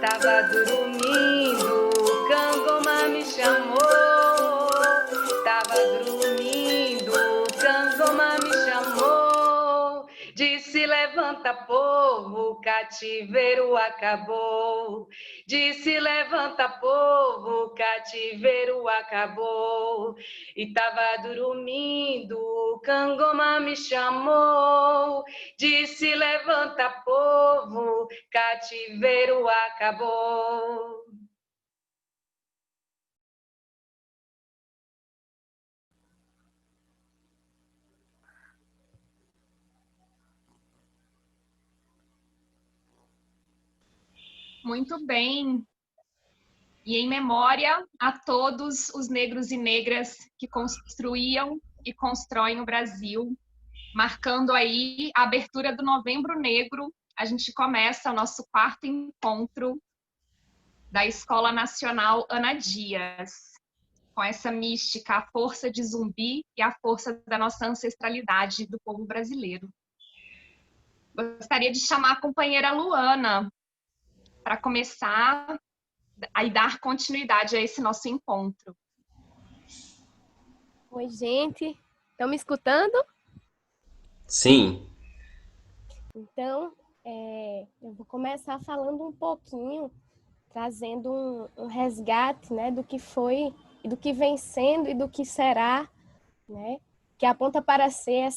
Tava dormindo, o Cangoma me chamou. Tava dormindo, o Cangoma me chamou. Disse: levanta, povo, o cativeiro acabou. Disse: levanta, povo, o cativeiro acabou. E tava dormindo, o Cangoma me chamou. Disse: levanta, povo, cativeiro acabou. Muito bem. E em memória a todos os negros e negras que construíam e constroem o Brasil, marcando aí a abertura do Novembro Negro, a gente começa o nosso quarto encontro da Escola Nacional Ana Dias, com essa mística, a força de Zumbi e a força da nossa ancestralidade do povo brasileiro. Gostaria de chamar a companheira Luana para começar a dar continuidade a esse nosso encontro. Oi, gente. Estão me escutando? Sim. Então, eu vou começar falando um pouquinho, trazendo um resgate, né, do que foi, e do que vem sendo e do que será, né, que aponta para ser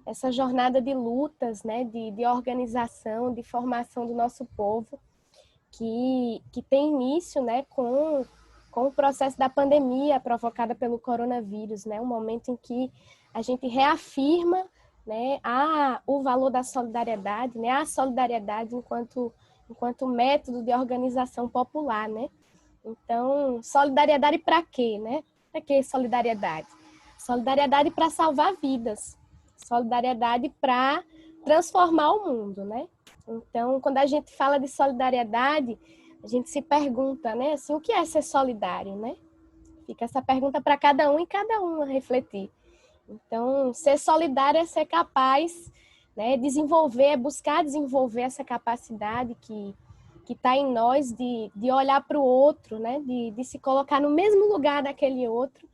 essa jornada de lutas, né, de organização, de formação do nosso povo, que tem início, né, com o processo da pandemia provocada pelo coronavírus, né, um momento em que a gente reafirma, né, o valor da solidariedade, né, a solidariedade enquanto método de organização popular, né? Então, solidariedade para quê, né? Para que solidariedade? Solidariedade para salvar vidas, solidariedade para transformar o mundo, né? Então, quando a gente fala de solidariedade, a gente se pergunta, né, assim, o que é ser solidário, né? Fica essa pergunta para cada um e cada um a refletir. Então, ser solidário é ser capaz, né, desenvolver, buscar desenvolver essa capacidade que está em nós de olhar para o outro, né, de se colocar no mesmo lugar daquele outro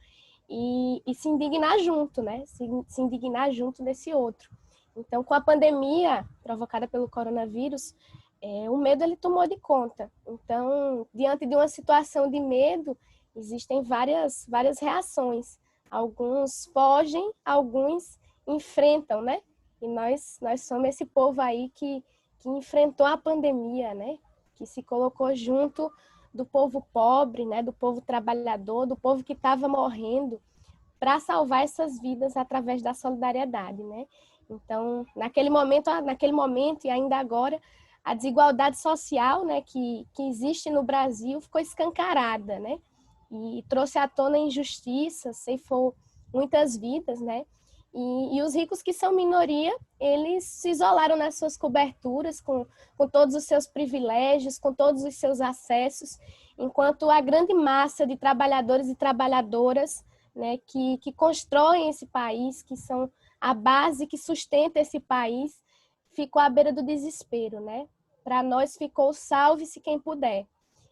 e se indignar junto, né, se indignar junto desse outro. Então, com a pandemia provocada pelo coronavírus, o medo ele tomou de conta. Então, diante de uma situação de medo, existem várias reações. Alguns fogem, alguns enfrentam, né? E nós somos esse povo aí que enfrentou a pandemia, né? Que se colocou junto do povo pobre, né? Do povo trabalhador, do povo que estava morrendo, para salvar essas vidas através da solidariedade, né? Então, naquele momento e ainda agora, a desigualdade social, né, que existe no Brasil ficou escancarada, né? E trouxe à tona injustiças, ceifou muitas vidas, né? E os ricos que são minoria, eles se isolaram nas suas coberturas, com todos os seus privilégios, com todos os seus acessos, enquanto a grande massa de trabalhadores e trabalhadoras, né, que constroem esse país, que são a base que sustenta esse país, ficou à beira do desespero, né? Para nós ficou salve-se quem puder.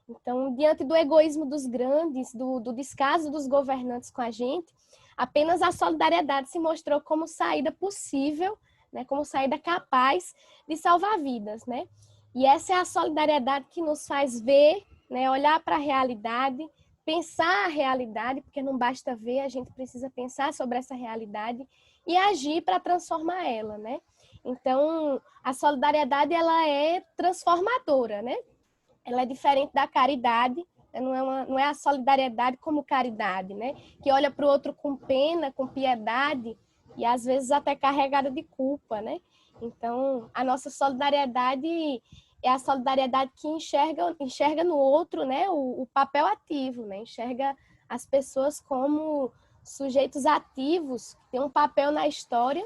Então, diante do egoísmo dos grandes, do descaso dos governantes com a gente, apenas a solidariedade se mostrou como saída possível, né? Como saída capaz de salvar vidas, né? E essa é a solidariedade que nos faz ver, né? Olhar para a realidade, pensar a realidade, porque não basta ver, a gente precisa pensar sobre essa realidade e agir para transformar ela, né? Então, a solidariedade ela é transformadora, né? Ela é diferente da caridade, não é a solidariedade como caridade, né? Que olha para o outro com pena, com piedade e às vezes até carregada de culpa, né? Então, a nossa solidariedade é a solidariedade que enxerga no outro, né, o papel ativo, né? Enxerga as pessoas como sujeitos ativos, que têm um papel na história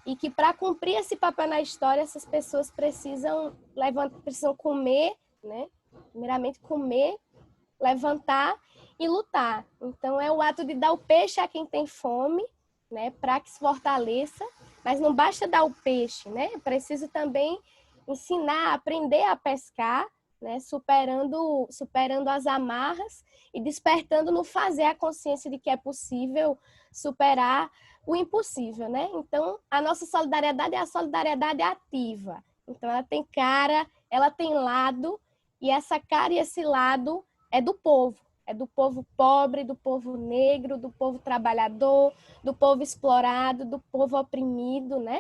e que para cumprir esse papel na história, essas pessoas precisam comer, né? Primeiramente comer, levantar e lutar. Então é o ato de dar o peixe a quem tem fome, né, para que se fortaleça, mas não basta dar o peixe, né? É preciso também ensinar, aprender a pescar, né? Superando as amarras e despertando no fazer a consciência de que é possível superar o impossível, né? Então, a nossa solidariedade é a solidariedade ativa. Então, ela tem cara, ela tem lado, e essa cara e esse lado é do povo. É do povo pobre, do povo negro, do povo trabalhador, do povo explorado, do povo oprimido, né?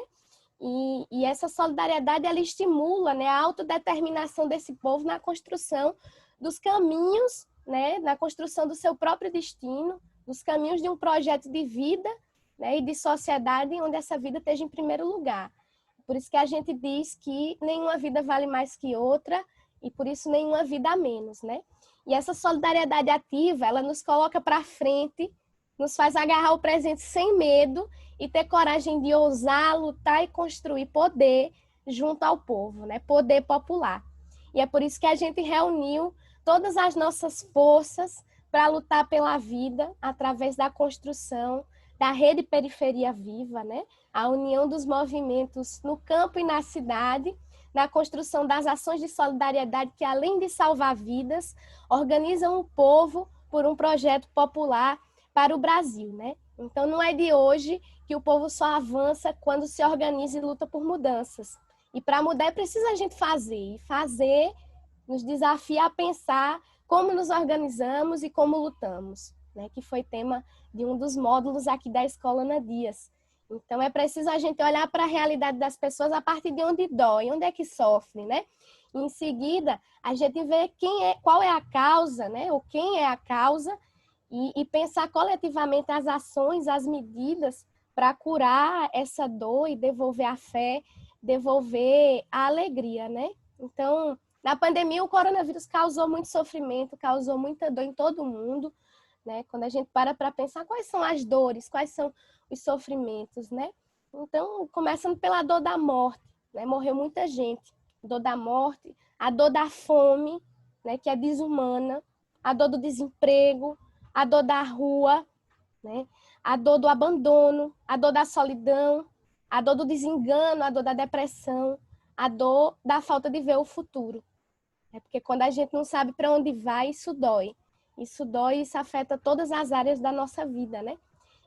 E essa solidariedade, ela estimula, né, a autodeterminação desse povo na construção dos caminhos, né, na construção do seu próprio destino, dos caminhos de um projeto de vida, né, e de sociedade onde essa vida esteja em primeiro lugar. Por isso que a gente diz que nenhuma vida vale mais que outra e por isso nenhuma vida a menos, né? E essa solidariedade ativa, ela nos coloca para frente, nos faz agarrar o presente sem medo e ter coragem de ousar, lutar e construir poder junto ao povo, né? Poder popular. E é por isso que a gente reuniu todas as nossas forças para lutar pela vida através da construção da Rede Periferia Viva, né? A união dos movimentos no campo e na cidade, na construção das ações de solidariedade que, além de salvar vidas, organizam o povo por um projeto popular para o Brasil, né? Então, não é de hoje que o povo só avança quando se organiza e luta por mudanças. E para mudar é preciso a gente fazer. E fazer nos desafia a pensar como nos organizamos e como lutamos, né? Que foi tema de um dos módulos aqui da Escola Ana Dias. Então, é preciso a gente olhar para a realidade das pessoas a partir de onde dói, onde é que sofre, né? E, em seguida, a gente vê qual é a causa, né? Ou quem é a causa e pensar coletivamente as ações, as medidas para curar essa dor e devolver a fé, devolver a alegria, né? Então, na pandemia, o coronavírus causou muito sofrimento, causou muita dor em todo mundo, né? Quando a gente para pensar quais são as dores, quais são os sofrimentos, né? Então, começando pela dor da morte, né? Morreu muita gente. Dor da morte, a dor da fome, né? Que é desumana, a dor do desemprego, a dor da rua, né? A dor do abandono, a dor da solidão, a dor do desengano, a dor da depressão, a dor da falta de ver o futuro. É porque quando a gente não sabe para onde vai, isso dói. Isso dói e isso afeta todas as áreas da nossa vida, né?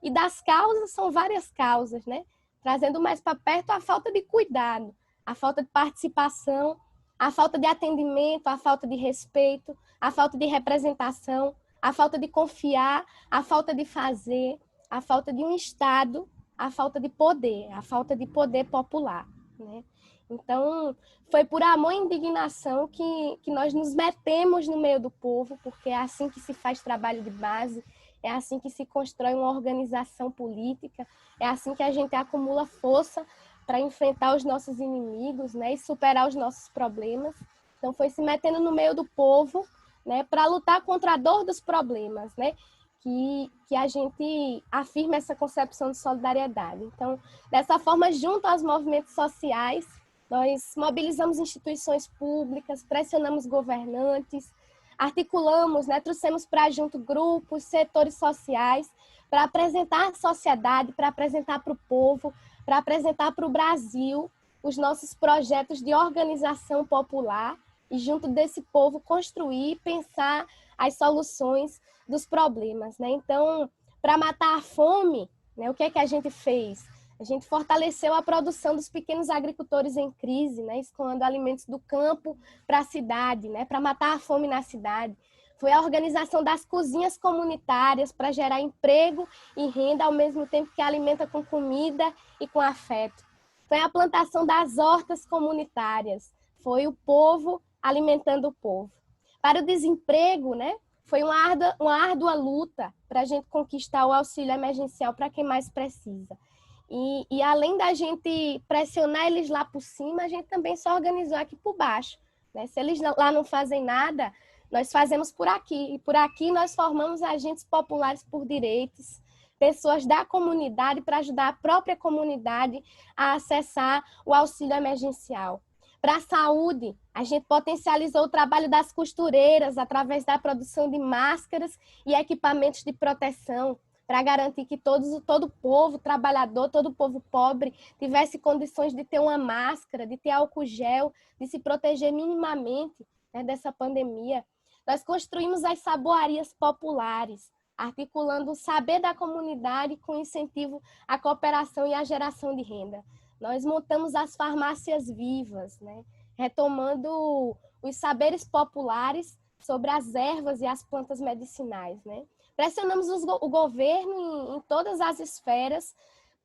E das causas, são várias causas, né? Trazendo mais para perto a falta de cuidado, a falta de participação, a falta de atendimento, a falta de respeito, a falta de representação, a falta de confiar, a falta de fazer, a falta de um Estado, a falta de poder popular, né? Então, foi por amor e indignação que nós nos metemos no meio do povo, porque é assim que se faz trabalho de base, é assim que se constrói uma organização política, é assim que a gente acumula força para enfrentar os nossos inimigos, né, e superar os nossos problemas. Então, foi se metendo no meio do povo, né, para lutar contra a dor dos problemas, né, que a gente afirma essa concepção de solidariedade. Então, dessa forma, junto aos movimentos sociais, nós mobilizamos instituições públicas, pressionamos governantes, articulamos, né, trouxemos para junto grupos, setores sociais, para apresentar à sociedade, para apresentar para o povo, para apresentar para o Brasil os nossos projetos de organização popular e, junto desse povo, construir e pensar as soluções dos problemas, né? Então, para matar a fome, né, o que é que a gente fez? A gente fortaleceu a produção dos pequenos agricultores em crise, né, escoando alimentos do campo para a cidade, né, para matar a fome na cidade. Foi a organização das cozinhas comunitárias para gerar emprego e renda ao mesmo tempo que alimenta com comida e com afeto. Foi a plantação das hortas comunitárias. Foi o povo alimentando o povo. Para o desemprego, né, foi uma árdua luta para a gente conquistar o auxílio emergencial para quem mais precisa. E além da gente pressionar eles lá por cima, a gente também se organizou aqui por baixo, né? Se eles lá não fazem nada, nós fazemos por aqui. E por aqui nós formamos agentes populares por direitos, pessoas da comunidade para ajudar a própria comunidade a acessar o auxílio emergencial. Para a saúde, a gente potencializou o trabalho das costureiras através da produção de máscaras e equipamentos de proteção, para garantir que todo povo trabalhador, todo povo pobre tivesse condições de ter uma máscara, de ter álcool gel, de se proteger minimamente né, dessa pandemia, nós construímos as saboarias populares, articulando o saber da comunidade com incentivo à cooperação e à geração de renda. Nós montamos as farmácias vivas, né, retomando os saberes populares sobre as ervas e as plantas medicinais, né? Pressionamos o governo em todas as esferas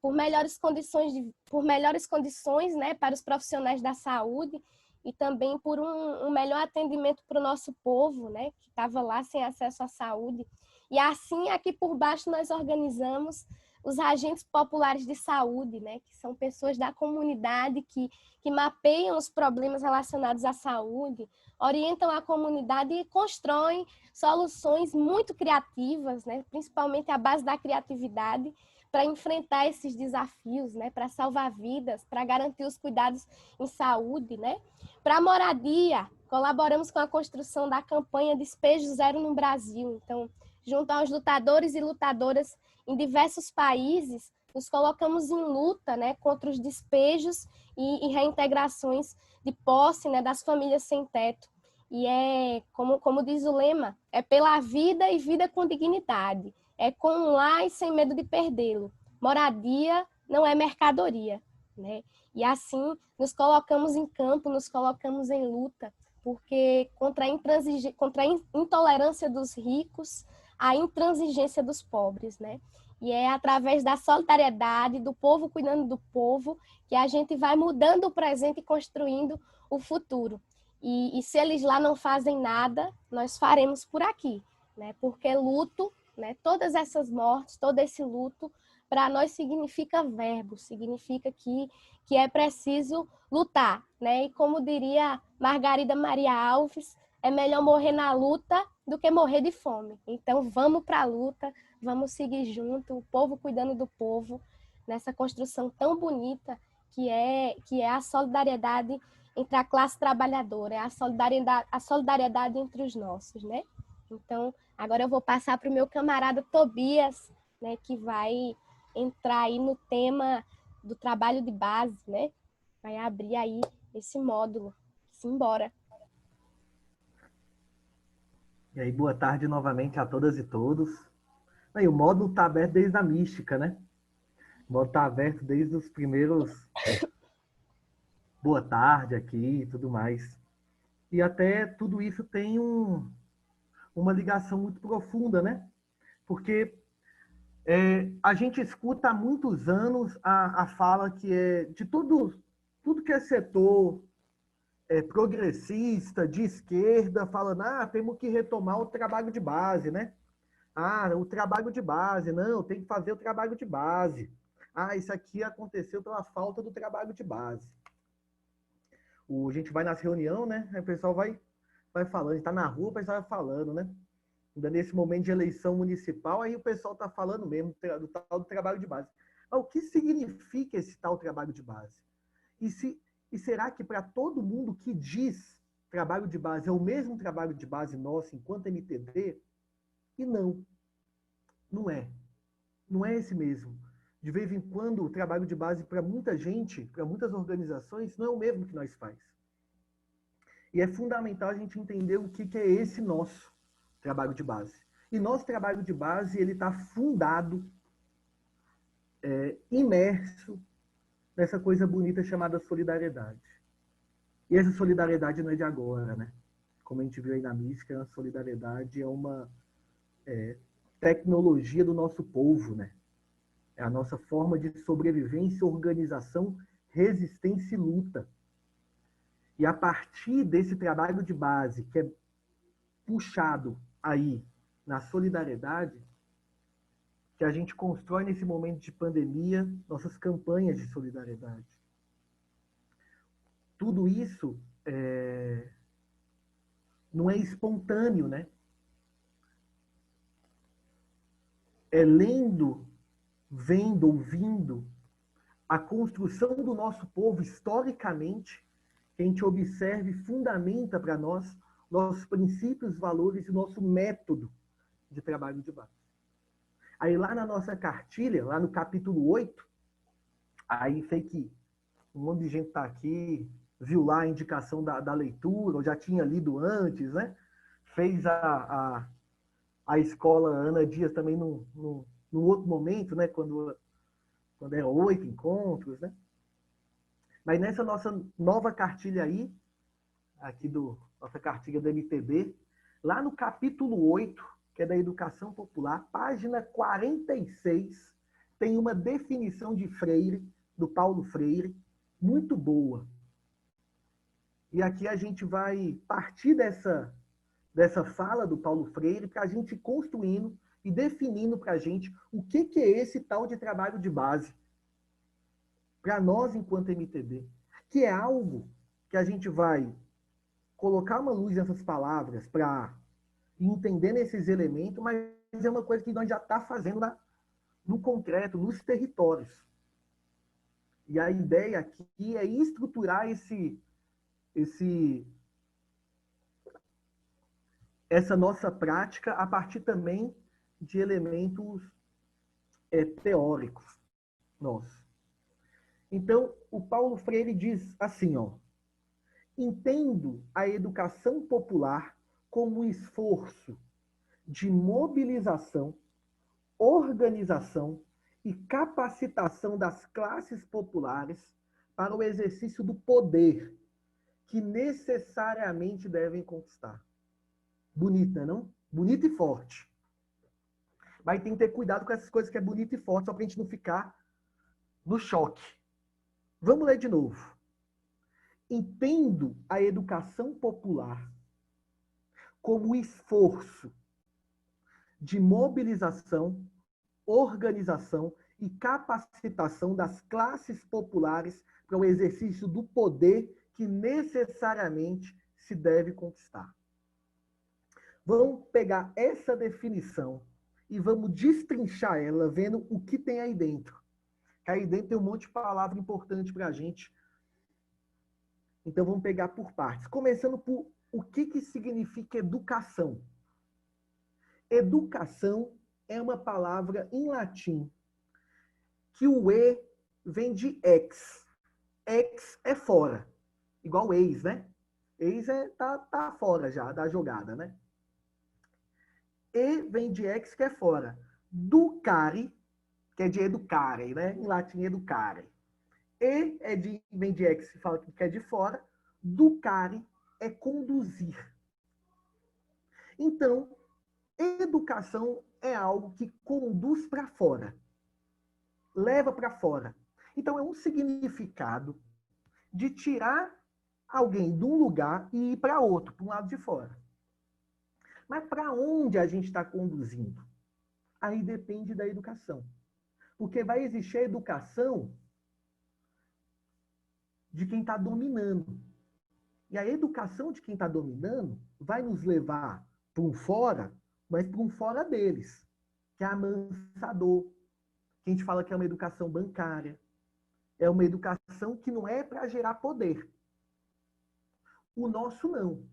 por melhores condições, né, para os profissionais da saúde e também por um melhor atendimento para o nosso povo, né, que estava lá sem acesso à saúde. E assim, aqui por baixo, nós organizamos os agentes populares de saúde, né, que são pessoas da comunidade que mapeiam os problemas relacionados à saúde, orientam a comunidade e constroem soluções muito criativas, né, principalmente à base da criatividade, para enfrentar esses desafios, né, para salvar vidas, para garantir os cuidados em saúde, né. Para a moradia, colaboramos com a construção da campanha Despejo Zero no Brasil. Então, junto aos lutadores e lutadoras em diversos países, nos colocamos em luta, né, contra os despejos e reintegrações de posse, né, das famílias sem teto. E como diz o lema, é pela vida e vida com dignidade. É com um lar e sem medo de perdê-lo. Moradia não é mercadoria, né? E assim nos colocamos em campo, nos colocamos em luta, porque contra a intolerância dos ricos, a intransigência dos pobres, né? E é através da solidariedade, do povo cuidando do povo, que a gente vai mudando o presente e construindo o futuro. E se eles lá não fazem nada, nós faremos por aqui, né? Porque luto, né? Todas essas mortes, todo esse luto, para nós significa verbo, significa que é preciso lutar, né? E como diria Margarida Maria Alves, é melhor morrer na luta do que morrer de fome. Então, vamos para a luta, vamos seguir junto, o povo cuidando do povo, nessa construção tão bonita que é a solidariedade entre a classe trabalhadora, é a solidariedade entre os nossos, né? Então, agora eu vou passar para o meu camarada Tobias, né, que vai entrar aí no tema do trabalho de base, né? Vai abrir aí esse módulo. Simbora. E aí, boa tarde novamente a todas e todos. E o módulo está aberto desde a mística, né? O módulo está aberto desde os primeiros boa tarde aqui e tudo mais. E até tudo isso tem uma ligação muito profunda, né? Porque a gente escuta há muitos anos a fala que é de tudo que é setor progressista, de esquerda, falando, temos que retomar o trabalho de base, né? O trabalho de base, não, tem que fazer o trabalho de base. Isso aqui aconteceu pela falta do trabalho de base. A gente vai nas reuniões, né? Aí o pessoal vai falando, está na rua, o pessoal vai falando, né? Ainda nesse momento de eleição municipal, aí o pessoal está falando mesmo do tal do trabalho de base. Mas o que significa esse tal trabalho de base? E será que para todo mundo que diz trabalho de base é o mesmo trabalho de base nosso enquanto MTD? E não é. Não é esse mesmo. De vez em quando, o trabalho de base para muita gente, para muitas organizações, não é o mesmo que nós faz. E é fundamental a gente entender o que é esse nosso trabalho de base. E nosso trabalho de base, ele está fundado, imerso nessa coisa bonita chamada solidariedade. E essa solidariedade não é de agora, né? Como a gente viu aí na mística, a solidariedade é uma tecnologia do nosso povo, né? É a nossa forma de sobrevivência, organização, resistência e luta. E a partir desse trabalho de base, que é puxado aí na solidariedade, que a gente constrói nesse momento de pandemia nossas campanhas de solidariedade. Tudo isso não é espontâneo, né? É lendo, vendo, ouvindo a construção do nosso povo historicamente, que a gente observa e fundamenta para nós nossos princípios, valores e nosso método de trabalho de base. Aí lá na nossa cartilha, lá no capítulo 8, aí sei que um monte de gente está aqui viu lá a indicação da leitura, ou já tinha lido antes, né? Fez a escola Ana Dias também num outro momento, né? Quando eram 8 encontros, né? Mas nessa nossa nova cartilha aí, aqui nossa cartilha do MTB, lá no capítulo 8, que é da Educação Popular, página 46, tem uma definição de Freire, do Paulo Freire, muito boa. E aqui a gente vai partir dessa fala do Paulo Freire para a gente ir construindo e definindo para a gente o que é esse tal de trabalho de base para nós enquanto MTB, que é algo que a gente vai colocar uma luz nessas palavras para ir entendendo esses elementos, mas é uma coisa que nós já está fazendo no concreto, nos territórios. E a ideia aqui é estruturar essa nossa prática a partir também de elementos teóricos nossos. Então, o Paulo Freire diz assim, ó: entendo a educação popular como um esforço de mobilização, organização e capacitação das classes populares para o exercício do poder que necessariamente devem conquistar. Bonita, não? Bonita e forte. Mas tem que ter cuidado com essas coisas que é bonita e forte, só para a gente não ficar no choque. Vamos ler de novo. Entendo a educação popular como esforço de mobilização, organização e capacitação das classes populares para o exercício do poder que necessariamente se deve conquistar. Vamos pegar essa definição e vamos destrinchar ela, vendo o que tem aí dentro. Que aí dentro tem um monte de palavra importante para a gente. Então vamos pegar por partes. Começando por o que significa educação. Educação é uma palavra em latim que o E vem de ex. Ex é fora. Igual ex, né? Ex tá fora já da jogada, né? E vem de ex, que é fora. Ducare, que é de educare, né? Em latim, educare. E vem de ex, que fala que é de fora. Ducare é conduzir. Então, educação é algo que conduz para fora. Leva para fora. Então, é um significado de tirar alguém de um lugar e ir para outro, para um lado de fora. Mas para onde a gente está conduzindo? Aí depende da educação. Porque vai existir a educação de quem está dominando. E a educação de quem está dominando vai nos levar para um fora, mas para um fora deles, que é amansador. Que a gente fala que é uma educação bancária. É uma educação que não é para gerar poder. O nosso não.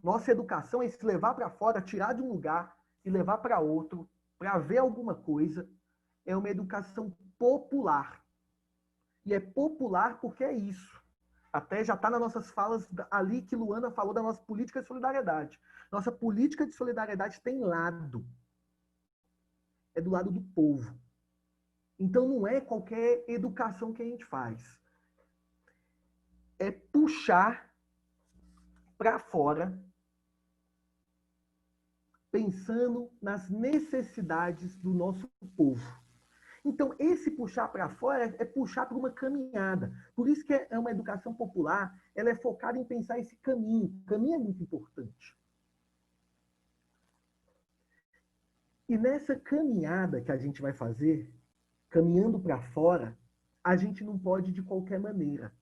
Nossa educação é se levar para fora, tirar de um lugar e levar para outro, para ver alguma coisa. É uma educação popular. E é popular porque é isso. Até já está nas nossas falas ali que Luana falou da nossa política de solidariedade. Nossa política de solidariedade tem lado. É do lado do povo. Então não é qualquer educação que a gente faz. É puxar para fora, pensando nas necessidades do nosso povo. Então, esse puxar para fora é puxar para uma caminhada. Por isso que é uma educação popular, ela é focada em pensar esse caminho. O caminho é muito importante. E nessa caminhada que a gente vai fazer, caminhando para fora, a gente não pode de qualquer maneira.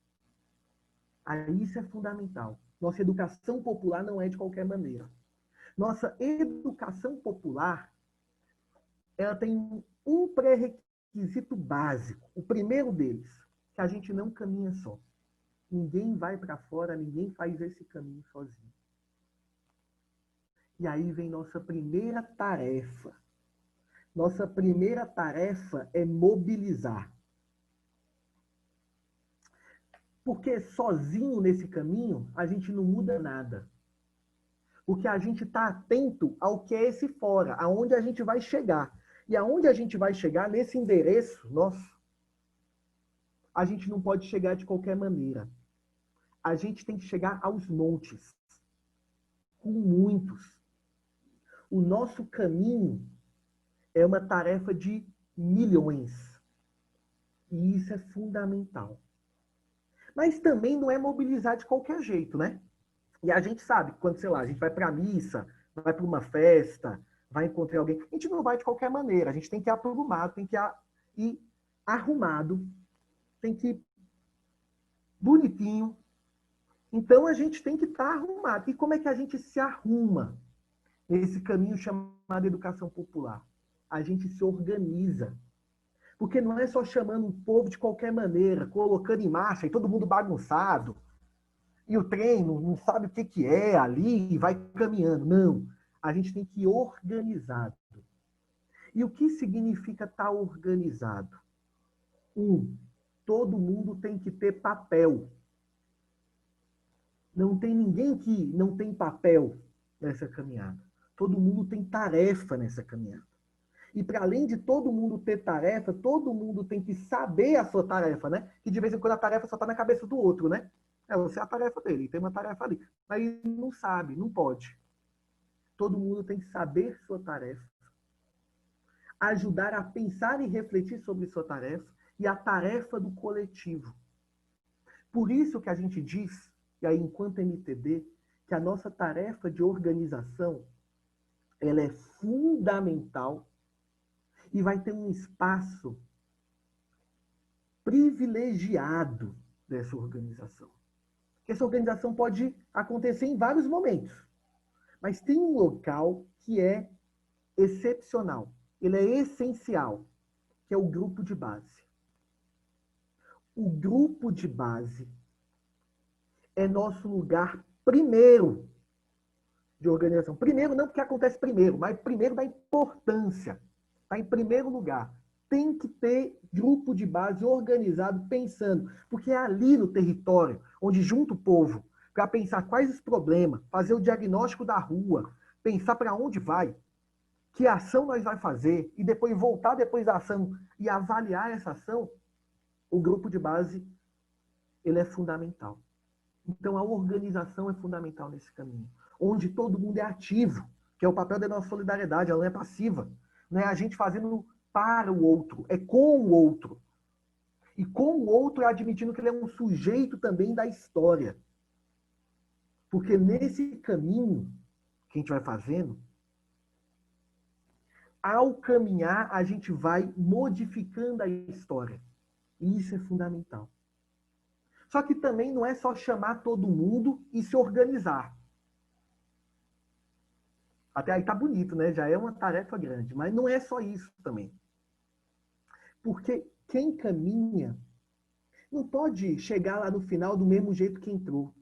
Aí isso é fundamental. Nossa educação popular não é de qualquer maneira. Nossa educação popular, ela tem um pré-requisito básico. O primeiro deles, que a gente não caminha só. Ninguém vai para fora, ninguém faz esse caminho sozinho. E aí vem nossa primeira tarefa. Nossa primeira tarefa é mobilizar. Porque sozinho nesse caminho, a gente não muda nada. Porque a gente está atento ao que é esse fora, aonde a gente vai chegar. E aonde a gente vai chegar, nesse endereço nosso, a gente não pode chegar de qualquer maneira. A gente tem que chegar aos montes, com muitos. O nosso caminho é uma tarefa de milhões. E isso é fundamental. Mas também não é mobilizar de qualquer jeito, né? E a gente sabe que quando, sei lá, a gente vai para a missa, vai para uma festa, vai encontrar alguém, a gente não vai de qualquer maneira. A gente tem que ir aprumado, tem que ir arrumado, tem que ir bonitinho. Então a gente tem que estar arrumado. E como é que a gente se arruma nesse caminho chamado educação popular? A gente se organiza. Porque não é só chamando o povo de qualquer maneira, colocando em marcha e todo mundo bagunçado, e o trem não sabe o que é ali e vai caminhando. Não. A gente tem que ir organizado. E o que significa estar organizado? Todo mundo tem que ter papel. Não tem ninguém que não tem papel nessa caminhada. Todo mundo tem tarefa nessa caminhada. E para além de todo mundo ter tarefa, todo mundo tem que saber a sua tarefa, né? Que de vez em quando a tarefa só está na cabeça do outro, né? Você é a tarefa dele, tem uma tarefa ali. Mas ele não sabe, não pode. Todo mundo tem que saber sua tarefa. Ajudar a pensar e refletir sobre sua tarefa e a tarefa do coletivo. Por isso que a gente diz, e aí enquanto MTD, que a nossa tarefa de organização ela é fundamental e vai ter um espaço privilegiado dessa organização. Essa organização pode acontecer em vários momentos, mas tem um local que é excepcional, ele é essencial, que é o grupo de base. O grupo de base é nosso lugar primeiro de organização. Primeiro não porque acontece primeiro, mas primeiro da importância. Está em primeiro lugar. Tem que ter grupo de base organizado pensando, porque é ali no território onde junta o povo para pensar quais os problemas, fazer o diagnóstico da rua, pensar para onde vai, que ação nós vai fazer e depois voltar depois da ação e avaliar essa ação. O grupo de base ele é fundamental. Então a organização é fundamental nesse caminho, onde todo mundo é ativo, que é o papel da nossa solidariedade, ela não é passiva. Não é a gente fazendo para o outro, é com o outro. E com o outro é admitindo que ele é um sujeito também da história. Porque nesse caminho que a gente vai fazendo, ao caminhar, a gente vai modificando a história. E isso é fundamental. Só que também não é só chamar todo mundo e se organizar. Até aí tá bonito, né? Já é uma tarefa grande. Mas não é só isso também. Porque quem caminha não pode chegar lá no final do mesmo jeito que entrou.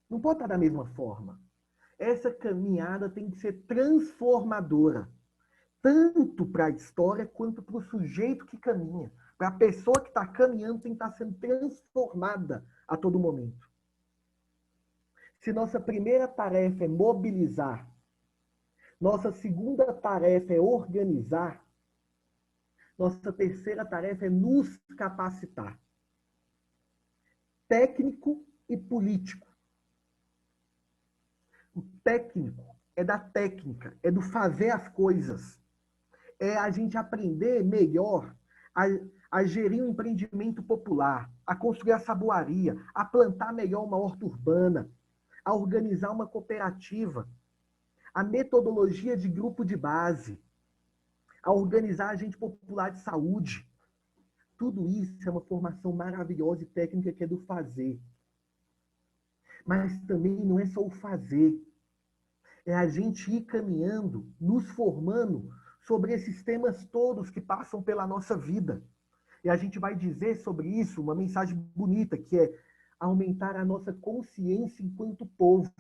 Não pode estar da mesma forma. Essa caminhada tem que ser transformadora. Tanto para a história quanto para o sujeito que caminha. Para a pessoa que está caminhando tem que estar sendo transformada a todo momento. Se nossa primeira tarefa é mobilizar, nossa segunda tarefa é organizar, nossa terceira tarefa é nos capacitar. Técnico e político. O técnico é da técnica, é do fazer as coisas. É a gente aprender melhor a gerir um empreendimento popular, a construir a saboaria, a plantar melhor uma horta urbana, a organizar uma cooperativa, a metodologia de grupo de base, a organizar agente popular de saúde. Tudo isso é uma formação maravilhosa e técnica que é do fazer. Mas também não é só o fazer. É a gente ir caminhando, nos formando sobre esses temas todos que passam pela nossa vida. E a gente vai dizer sobre isso uma mensagem bonita, que é aumentar a nossa consciência enquanto povo.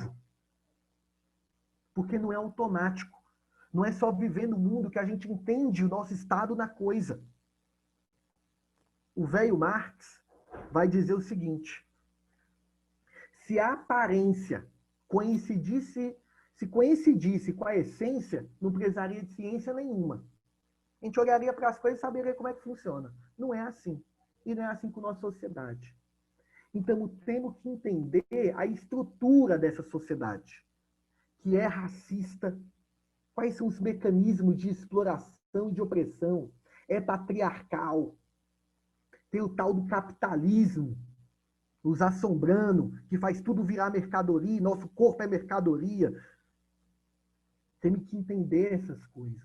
Porque não é automático. Não é só viver no mundo que a gente entende o nosso estado na coisa. O velho Marx, vai dizer o seguinte: se a aparência se coincidisse com a essência, não precisaria de ciência nenhuma. A gente olharia para as coisas e saberia como é que funciona. Não é assim. E não é assim com a nossa sociedade. Então, temos que entender a estrutura dessa sociedade, que é racista. Quais são os mecanismos de exploração e de opressão? É patriarcal. Tem o tal do capitalismo, nos assombrando, que faz tudo virar mercadoria, nosso corpo é mercadoria. Temos que entender essas coisas.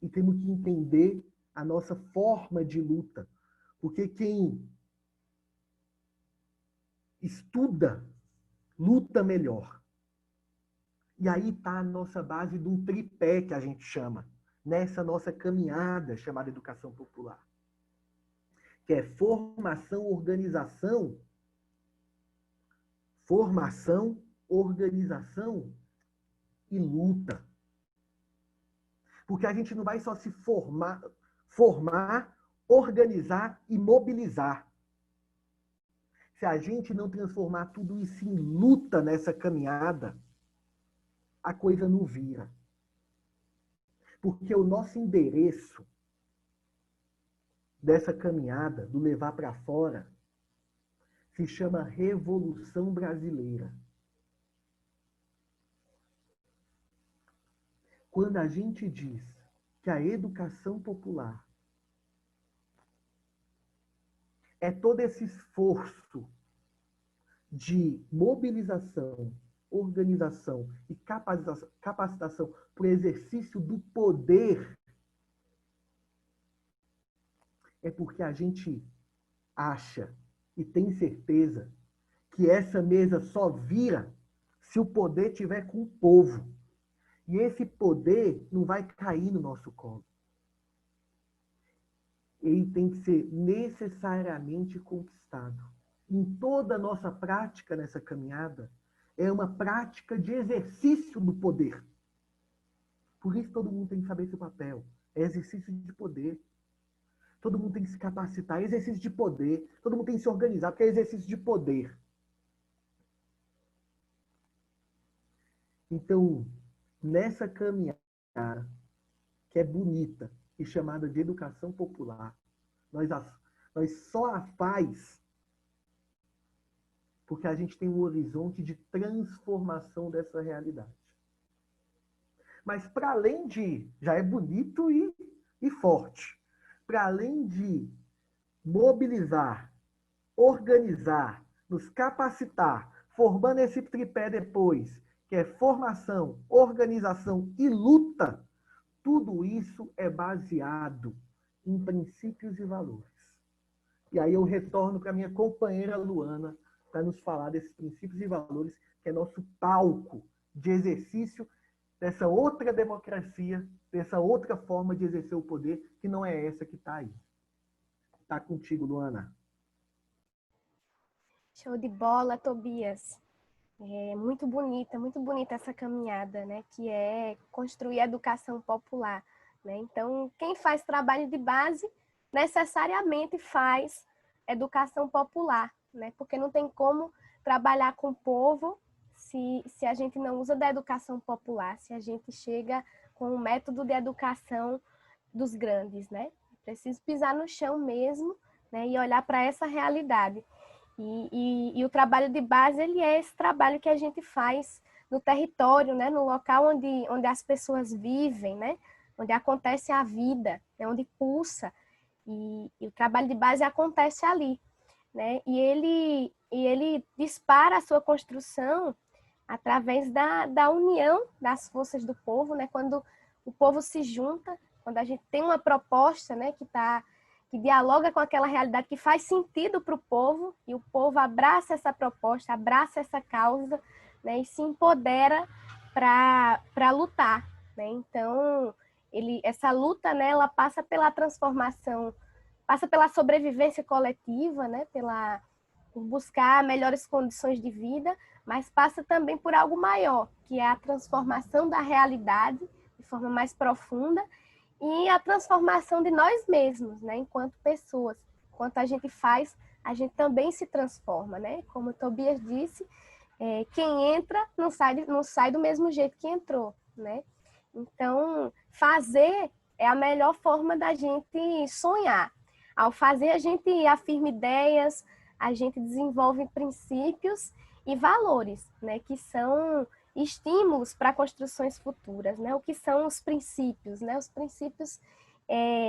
E temos que entender a nossa forma de luta. Porque quem estuda, luta melhor. E aí está a nossa base de um tripé que a gente chama, nessa nossa caminhada chamada educação popular. Que é formação, organização e luta. Porque a gente não vai só se formar, organizar e mobilizar. Se a gente não transformar tudo isso em luta nessa caminhada, a coisa não vira. Porque o nosso endereço dessa caminhada, do levar para fora, se chama Revolução Brasileira. Quando a gente diz que a educação popular é todo esse esforço de mobilização, organização e capacitação para o exercício do poder, é porque a gente acha e tem certeza que essa mesa só vira se o poder estiver com o povo. E esse poder não vai cair no nosso colo. Ele tem que ser necessariamente conquistado. Em toda a nossa prática nessa caminhada, é uma prática de exercício do poder. Por isso todo mundo tem que saber seu papel. É exercício de poder. Todo mundo tem que se capacitar. É exercício de poder. Todo mundo tem que se organizar, porque é exercício de poder. Então, nessa caminhada, que é bonita e chamada de educação popular, nós só a faz porque a gente tem um horizonte de transformação dessa realidade. Mas para além de, já é bonito e forte, para além de mobilizar, organizar, nos capacitar, formando esse tripé depois, que é formação, organização e luta, tudo isso é baseado em princípios e valores. E aí eu retorno para minha companheira Luana para nos falar desses princípios e valores, que é nosso palco de exercício dessa outra democracia, dessa outra forma de exercer o poder, que não é essa que está aí. Está contigo, Luana. Show de bola, Tobias. É muito bonita essa caminhada, né? Que é construir a educação popular, né? Então, quem faz trabalho de base necessariamente faz educação popular, né? Porque não tem como trabalhar com o povo se a gente não usa da educação popular, se a gente chega com o método de educação dos grandes, né? Preciso pisar no chão mesmo, né? E olhar para essa realidade. E o trabalho de base, ele é esse trabalho que a gente faz no território, né? No local onde as pessoas vivem, né? Onde acontece a vida, né? Onde pulsa. E o trabalho de base acontece ali, né? E ele dispara a sua construção através da união das forças do povo, né? Quando o povo se junta, quando a gente tem uma proposta, né? Que dialoga com aquela realidade que faz sentido para o povo, e o povo abraça essa proposta, abraça essa causa, né, e se empodera para lutar, né? Então, essa luta, né, ela passa pela transformação, passa pela sobrevivência coletiva, né, por buscar melhores condições de vida, mas passa também por algo maior, que é a transformação da realidade de forma mais profunda, e a transformação de nós mesmos, né, enquanto pessoas, enquanto a gente faz a gente também se transforma, né? Como o Tobias disse, quem entra não sai do mesmo jeito que entrou, né? Então, fazer é a melhor forma da gente sonhar. Ao fazer, a gente afirma ideias, a gente desenvolve princípios e valores, né? Que são estímulos para construções futuras, né? O que são os princípios, né? Os princípios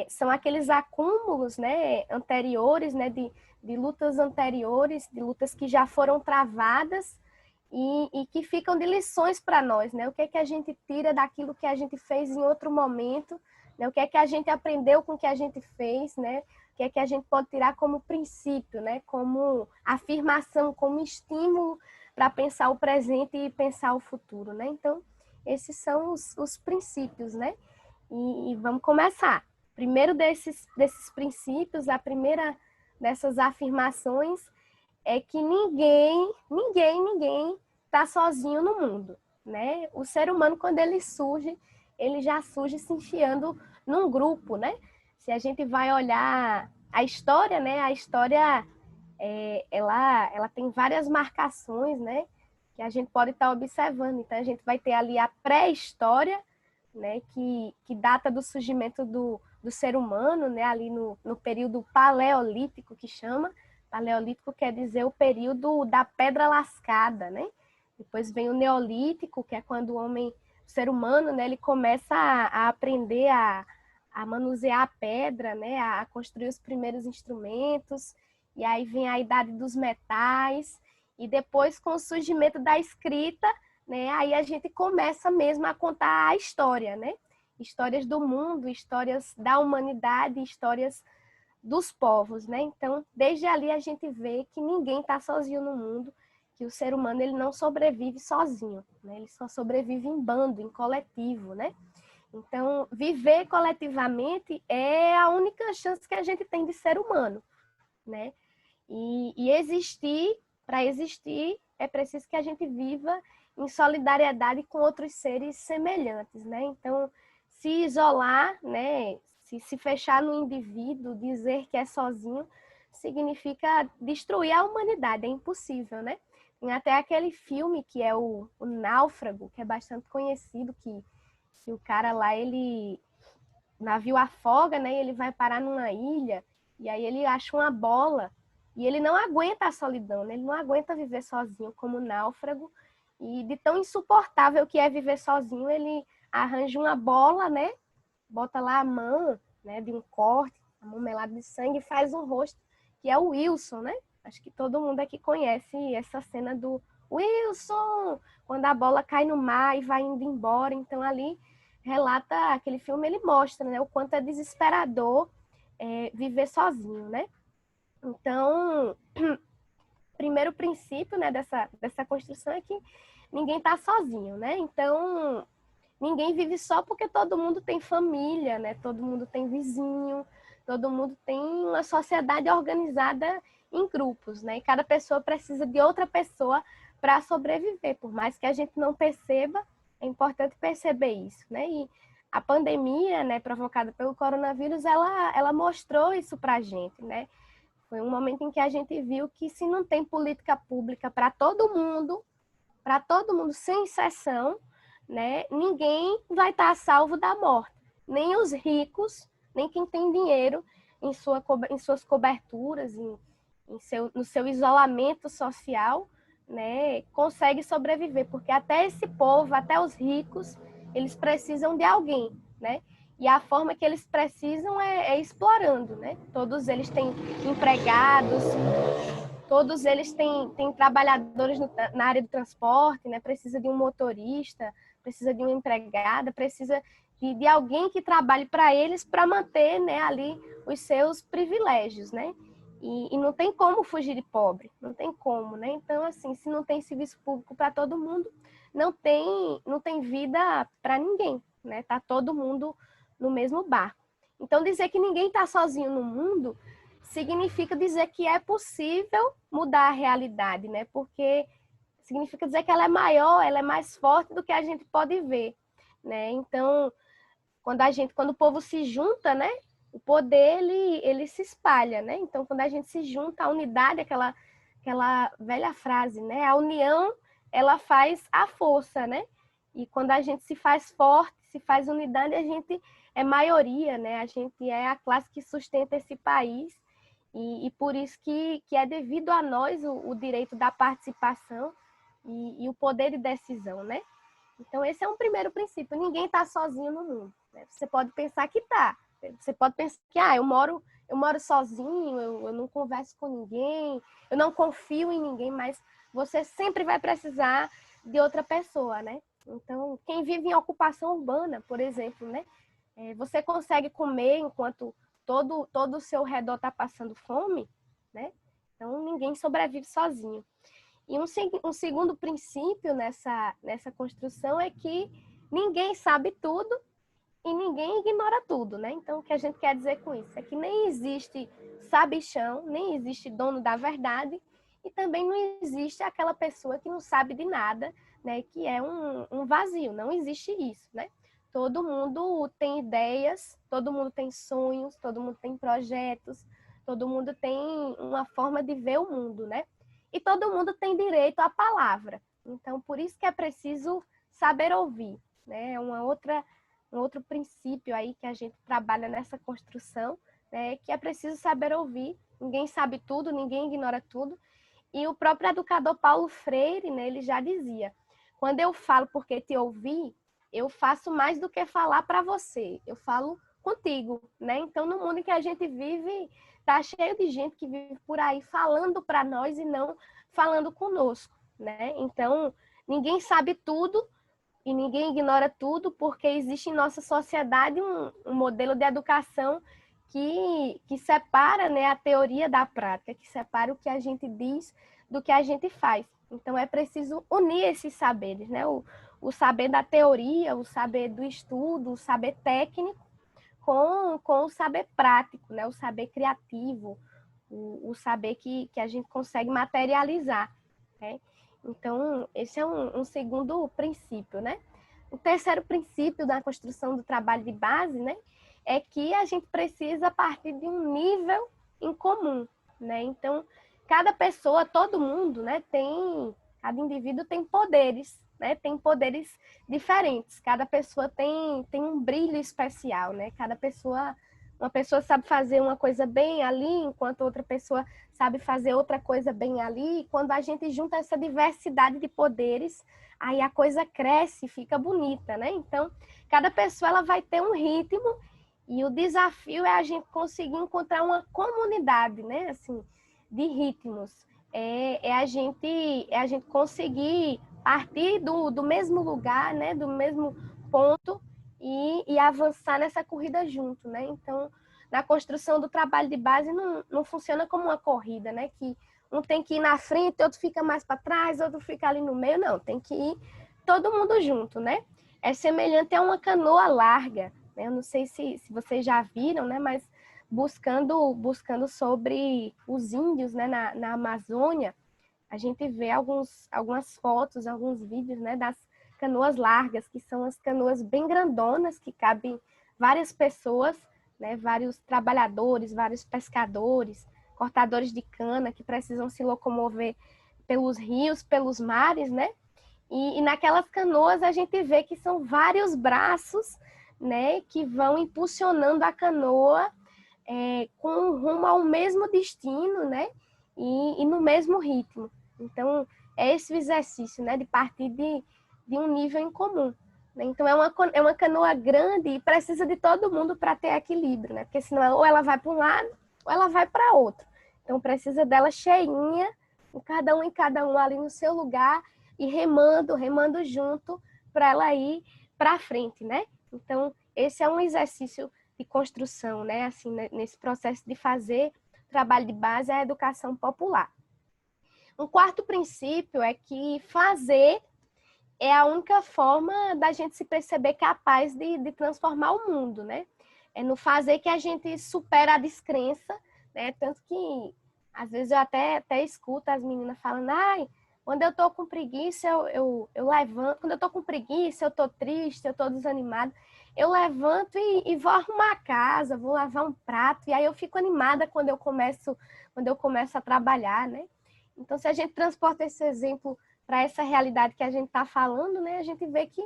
são aqueles acúmulos, né, anteriores, né, de lutas anteriores, de lutas que já foram travadas e que ficam de lições para nós, né? O que é que a gente tira daquilo que a gente fez em outro momento, né? O que é que a gente aprendeu com o que a gente fez, né? O que é que a gente pode tirar como princípio, né? Como afirmação, como estímulo para pensar o presente e pensar o futuro, né? Então, esses são os princípios, né? E vamos começar. Primeiro desses princípios, a primeira dessas afirmações é que ninguém está sozinho no mundo, né? O ser humano, quando ele surge, ele já surge se enfiando num grupo, né? Se a gente vai olhar a história, né? A história, ela tem várias marcações, né? Que a gente pode estar observando. Então, a gente vai ter ali a pré-história, né? Que data do surgimento do ser humano, né? Ali no período paleolítico, que chama. Paleolítico quer dizer o período da pedra lascada, né? Depois vem o neolítico, que é quando o ser humano, né, ele começa a aprender a manusear a pedra, né, a construir os primeiros instrumentos. E aí vem a idade dos metais. E depois, com o surgimento da escrita, né, aí a gente começa mesmo a contar a história, né? Histórias do mundo, histórias da humanidade, histórias dos povos, né? Então, desde ali a gente vê que ninguém está sozinho no mundo, que o ser humano ele não sobrevive sozinho, né? Ele só sobrevive em bando, em coletivo, né? Então, viver coletivamente é a única chance que a gente tem de ser humano, né? E existir, para existir, é preciso que a gente viva em solidariedade com outros seres semelhantes, né? Então, se isolar, né? Se fechar no indivíduo, dizer que é sozinho, significa destruir a humanidade, é impossível, né? Tem até aquele filme que é o Náufrago, que é bastante conhecido, que o cara lá, o navio afoga, né? E ele vai parar numa ilha, e aí ele acha uma bola, e ele não aguenta a solidão, né? Ele não aguenta viver sozinho como náufrago, e de tão insuportável que é viver sozinho, ele arranja uma bola, né? Bota lá a mão, né, de um corte, a mão melada de sangue, e faz um rosto, que é o Wilson, né? Acho que todo mundo aqui conhece essa cena do Wilson, quando a bola cai no mar e vai indo embora. Então, ali, relata, aquele filme, ele mostra, né, o quanto é desesperador viver sozinho, né? Então, primeiro princípio, né, dessa construção é que ninguém está sozinho, né? Então, ninguém vive só porque todo mundo tem família, né? Todo mundo tem vizinho, todo mundo tem uma sociedade organizada em grupos, né? E cada pessoa precisa de outra pessoa para sobreviver. Por mais que a gente não perceba, é importante perceber isso, né? E a pandemia, né, provocada pelo coronavírus, ela mostrou isso para a gente, né? Foi um momento em que a gente viu que se não tem política pública para todo mundo, sem exceção, né, ninguém vai estar a salvo da morte. Nem os ricos, nem quem tem dinheiro em suas coberturas, no seu isolamento social, né, consegue sobreviver, porque até esse povo, até os ricos, eles precisam de alguém, né? E a forma que eles precisam é explorando, né? Todos eles têm empregados, todos eles têm trabalhadores na área do transporte, né? Precisa de um motorista, precisa de uma empregada, precisa de alguém que trabalhe para eles para manter, né, ali os seus privilégios, né? E não tem como fugir de pobre, não tem como, né? Então, assim, se não tem serviço público para todo mundo, não tem vida para ninguém, né? Tá todo mundo no mesmo barco. Então, dizer que ninguém está sozinho no mundo significa dizer que é possível mudar a realidade, né? Porque significa dizer que ela é maior, ela é mais forte do que a gente pode ver, né? Então, quando o povo se junta, né? o poder ele se espalha, né? Então, quando a gente se junta, a unidade, aquela velha frase, né? A união, ela faz a força, né? E quando a gente se faz forte, se faz unidade, a gente é maioria, né? A gente é a classe que sustenta esse país e por isso que é devido a nós o direito da participação e o poder de decisão, né? Então, esse é um primeiro princípio. Ninguém está sozinho no mundo, né? Você pode pensar que está. Você pode pensar que eu moro sozinho, eu não converso com ninguém, eu não confio em ninguém, mas você sempre vai precisar de outra pessoa, né? Então, quem vive em ocupação urbana, por exemplo, né? Você consegue comer enquanto todo o seu redor está passando fome, né? Então, ninguém sobrevive sozinho. E um segundo princípio nessa construção é que ninguém sabe tudo e ninguém ignora tudo, né? Então, o que a gente quer dizer com isso é que nem existe sabichão, nem existe dono da verdade e também não existe aquela pessoa que não sabe de nada, né? Que é um vazio, não existe isso, né? Todo mundo tem ideias, todo mundo tem sonhos, todo mundo tem projetos, todo mundo tem uma forma de ver o mundo, né? E todo mundo tem direito à palavra. Então, por isso que é preciso saber ouvir, né? É um outro princípio aí que a gente trabalha nessa construção, né? Que é preciso saber ouvir. Ninguém sabe tudo, ninguém ignora tudo. E o próprio educador Paulo Freire, né? Ele já dizia: quando eu falo porque te ouvi, eu faço mais do que falar para você. Eu falo contigo, né? Então, no mundo em que a gente vive, tá cheio de gente que vive por aí falando para nós e não falando conosco, né? Então, ninguém sabe tudo e ninguém ignora tudo, porque existe em nossa sociedade um modelo de educação que separa, né, a teoria da prática, que separa o que a gente diz do que a gente faz. Então, é preciso unir esses saberes, né? O saber da teoria, o saber do estudo, o saber técnico, com o saber prático, né? O saber criativo, o saber que a gente consegue materializar, né? Então, esse é um segundo princípio, né? O terceiro princípio da construção do trabalho de base, né, é que a gente precisa partir de um nível em comum, né? Então, cada pessoa, todo mundo, né, cada indivíduo tem poderes, né? Tem poderes diferentes. Cada pessoa tem um brilho especial, né? Uma pessoa sabe fazer uma coisa bem ali, enquanto outra pessoa sabe fazer outra coisa bem ali. E quando a gente junta essa diversidade de poderes, aí a coisa cresce e fica bonita, né? Então, cada pessoa ela vai ter um ritmo e o desafio é a gente conseguir encontrar uma comunidade, né? Assim, de ritmos. É a gente conseguir partir do mesmo lugar, né? Do mesmo ponto e avançar nessa corrida junto, né? Então, na construção do trabalho de base não funciona como uma corrida, né? Que um tem que ir na frente, outro fica mais para trás, outro fica ali no meio. Não, tem que ir todo mundo junto, né? É semelhante a uma canoa larga, né? Eu não sei se vocês já viram, né? Mas buscando sobre os índios, né? Na Amazônia, a gente vê algumas fotos, alguns vídeos, né? Das canoas largas, que são as canoas bem grandonas, que cabem várias pessoas, né? Vários trabalhadores, vários pescadores, cortadores de cana que precisam se locomover pelos rios, pelos mares, né? E naquelas canoas a gente vê que são vários braços, né? Que vão impulsionando a canoa com rumo ao mesmo destino, né? E no mesmo ritmo. Então, é esse o exercício, né? De partir de um nível em comum. Né? Então, é uma canoa grande e precisa de todo mundo para ter equilíbrio, né? Porque senão ou ela vai para um lado ou ela vai para outro. Então, precisa dela cheinha, em cada um ali no seu lugar e remando junto para ela ir para frente, né? Então, esse é um exercício de construção, né? Assim, nesse processo de fazer trabalho de base é a educação popular. Um quarto princípio é que fazer é a única forma da gente se perceber capaz de transformar o mundo, né? É no fazer que a gente supera a descrença, né? Tanto que, às vezes, eu até escuto as meninas falando, Quando eu tô com preguiça, eu levanto. Quando eu tô com preguiça, eu tô triste, eu tô desanimada, eu levanto e vou arrumar a casa, vou lavar um prato, e aí eu fico animada quando eu começo a trabalhar, né? Então, se a gente transporta esse exemplo para essa realidade que a gente está falando, né, a gente vê que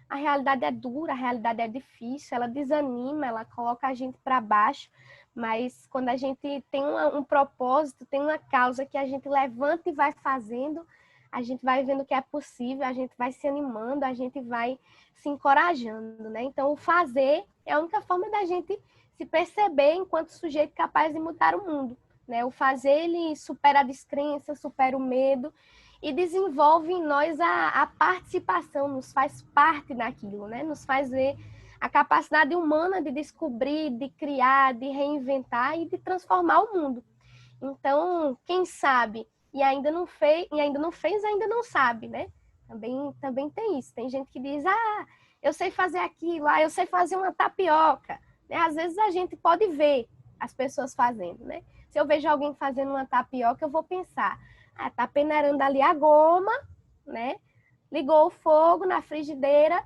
a realidade é dura, a realidade é difícil, ela desanima, ela coloca a gente para baixo, mas quando a gente tem um propósito, tem uma causa que a gente levanta e vai fazendo, a gente vai vendo que é possível, a gente vai se animando, a gente vai se encorajando, né? Então, o fazer é a única forma da gente se perceber enquanto sujeito capaz de mudar o mundo, né? O fazer, ele supera a descrença, supera o medo e desenvolve em nós a participação, nos faz parte daquilo, né? Nos faz ver a capacidade humana de descobrir, de criar, de reinventar e de transformar o mundo. Então, quem sabe e ainda não fez, ainda não sabe, né? Também tem isso. Tem gente que diz, eu sei fazer aquilo, eu sei fazer uma tapioca. Né? Às vezes a gente pode ver as pessoas fazendo, né? Se eu vejo alguém fazendo uma tapioca, eu vou pensar, tá peneirando ali a goma, né? Ligou o fogo na frigideira,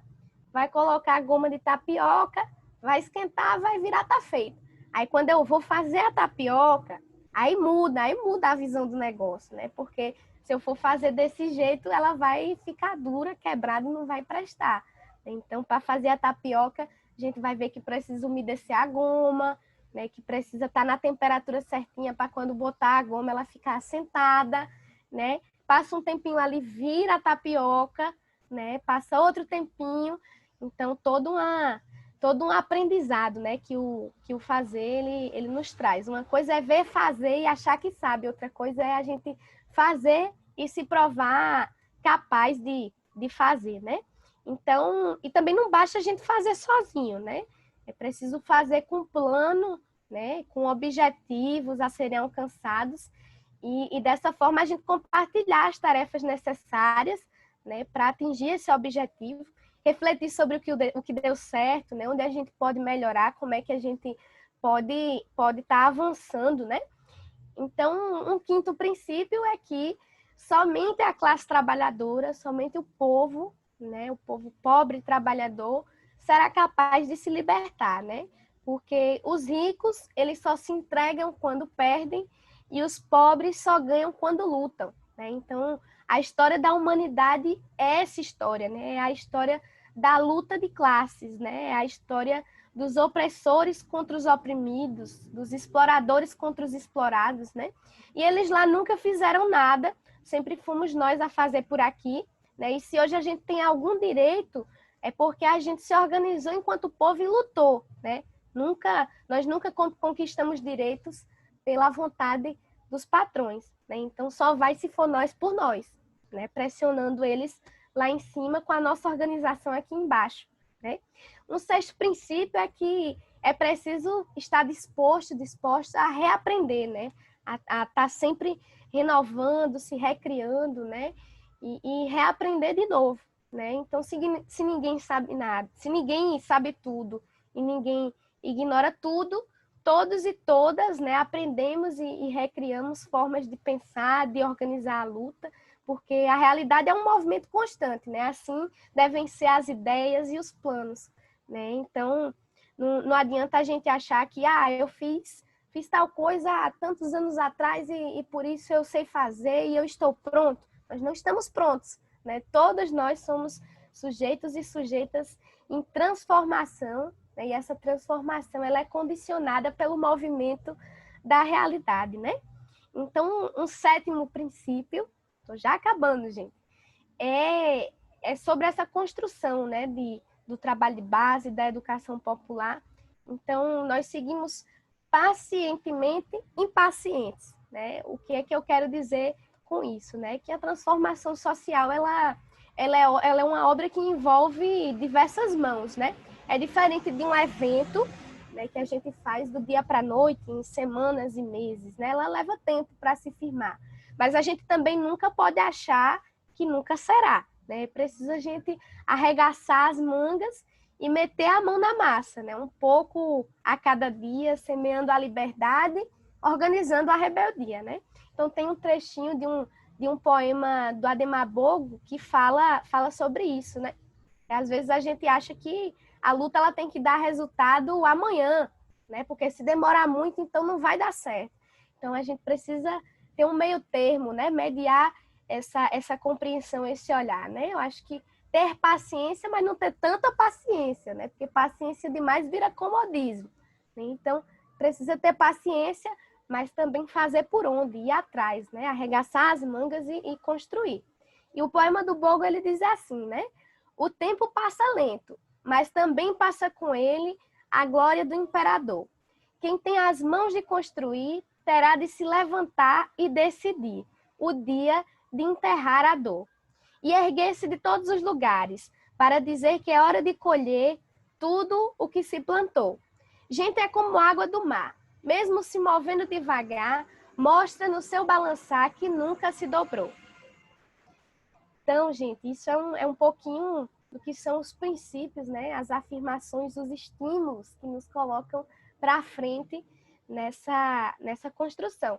vai colocar a goma de tapioca, vai esquentar, vai virar, tá feito. Aí quando eu vou fazer a tapioca, aí muda a visão do negócio, né? Porque se eu for fazer desse jeito, ela vai ficar dura, quebrada e não vai prestar. Então, para fazer a tapioca, a gente vai ver que precisa umedecer a goma, né? Que precisa estar na temperatura certinha para quando botar a goma ela ficar assentada, né? Passa um tempinho ali, vira a tapioca, né? Passa outro tempinho. Então, todo um aprendizado, né, que o fazer ele nos traz. Uma coisa é ver fazer e achar que sabe, outra coisa é a gente fazer e se provar capaz de fazer, né? Então, e também não basta a gente fazer sozinho, né? É preciso fazer com plano, né, com objetivos a serem alcançados e dessa forma a gente compartilhar as tarefas necessárias, né, para atingir esse objetivo. Refletir sobre o que deu certo, né? Onde a gente pode melhorar, como é que a gente pode estar avançando, né? Então, um quinto princípio é que somente a classe trabalhadora, somente o povo, né? O povo pobre e trabalhador será capaz de se libertar, né? Porque os ricos, eles só se entregam quando perdem e os pobres só ganham quando lutam, né? Então, a história da humanidade é essa história, né? É a história da luta de classes, né? É a história dos opressores contra os oprimidos, dos exploradores contra os explorados, né? E eles lá nunca fizeram nada, sempre fomos nós a fazer por aqui, né? E se hoje a gente tem algum direito, é porque a gente se organizou enquanto povo e lutou, né? Nós nunca conquistamos direitos pela vontade dos patrões, né? Então só vai se for nós por nós, né? Pressionando eles lá em cima com a nossa organização aqui embaixo, né? Um sexto princípio é que é preciso estar disposto a reaprender, né? A estar sempre renovando, se recriando, né? E reaprender de novo, né? Então, se ninguém sabe nada, se ninguém sabe tudo e ninguém ignora tudo, todos e todas, né, aprendemos e recriamos formas de pensar, de organizar a luta, porque a realidade é um movimento constante, né? Assim devem ser as ideias e os planos, né? Então, não adianta a gente achar que, eu fiz tal coisa há tantos anos atrás e por isso eu sei fazer e eu estou pronto. Nós não estamos prontos, né? Todos nós somos sujeitos e sujeitas em transformação, né? E essa transformação ela é condicionada pelo movimento da realidade, né? Então, um sétimo princípio, estou já acabando, gente, é sobre essa construção, né, do trabalho de base, da educação popular. Então, nós seguimos pacientemente impacientes, né? O que é que eu quero dizer com isso, né? Que a transformação social, ela é uma obra que envolve diversas mãos, né? É diferente de um evento, né, que a gente faz do dia para a noite, em semanas e meses, né? Ela leva tempo para se firmar. Mas a gente também nunca pode achar que nunca será, né? Precisa a gente arregaçar as mangas e meter a mão na massa, né? Um pouco a cada dia, semeando a liberdade, organizando a rebeldia, né? Então tem um trechinho de um poema do Adhemar Bogo que fala sobre isso, né? Às vezes a gente acha que a luta ela tem que dar resultado amanhã, né? Porque se demorar muito, então não vai dar certo. Então a gente precisa ter um meio termo, né? Mediar essa compreensão, esse olhar, né? Eu acho que ter paciência, mas não ter tanta paciência, né? Porque paciência demais vira comodismo, né? Então precisa ter paciência, mas também fazer por onde, ir atrás, né? Arregaçar as mangas e construir. E o poema do Bogo, ele diz assim, né? O tempo passa lento, mas também passa com ele a glória do imperador. Quem tem as mãos de construir, terá de se levantar e decidir o dia de enterrar a dor. E erguer-se de todos os lugares, para dizer que é hora de colher tudo o que se plantou. Gente é como água do mar, mesmo se movendo devagar, mostra no seu balançar que nunca se dobrou. Então, gente, isso é um pouquinho do que são os princípios, né? As afirmações, os estímulos que nos colocam para frente nessa construção.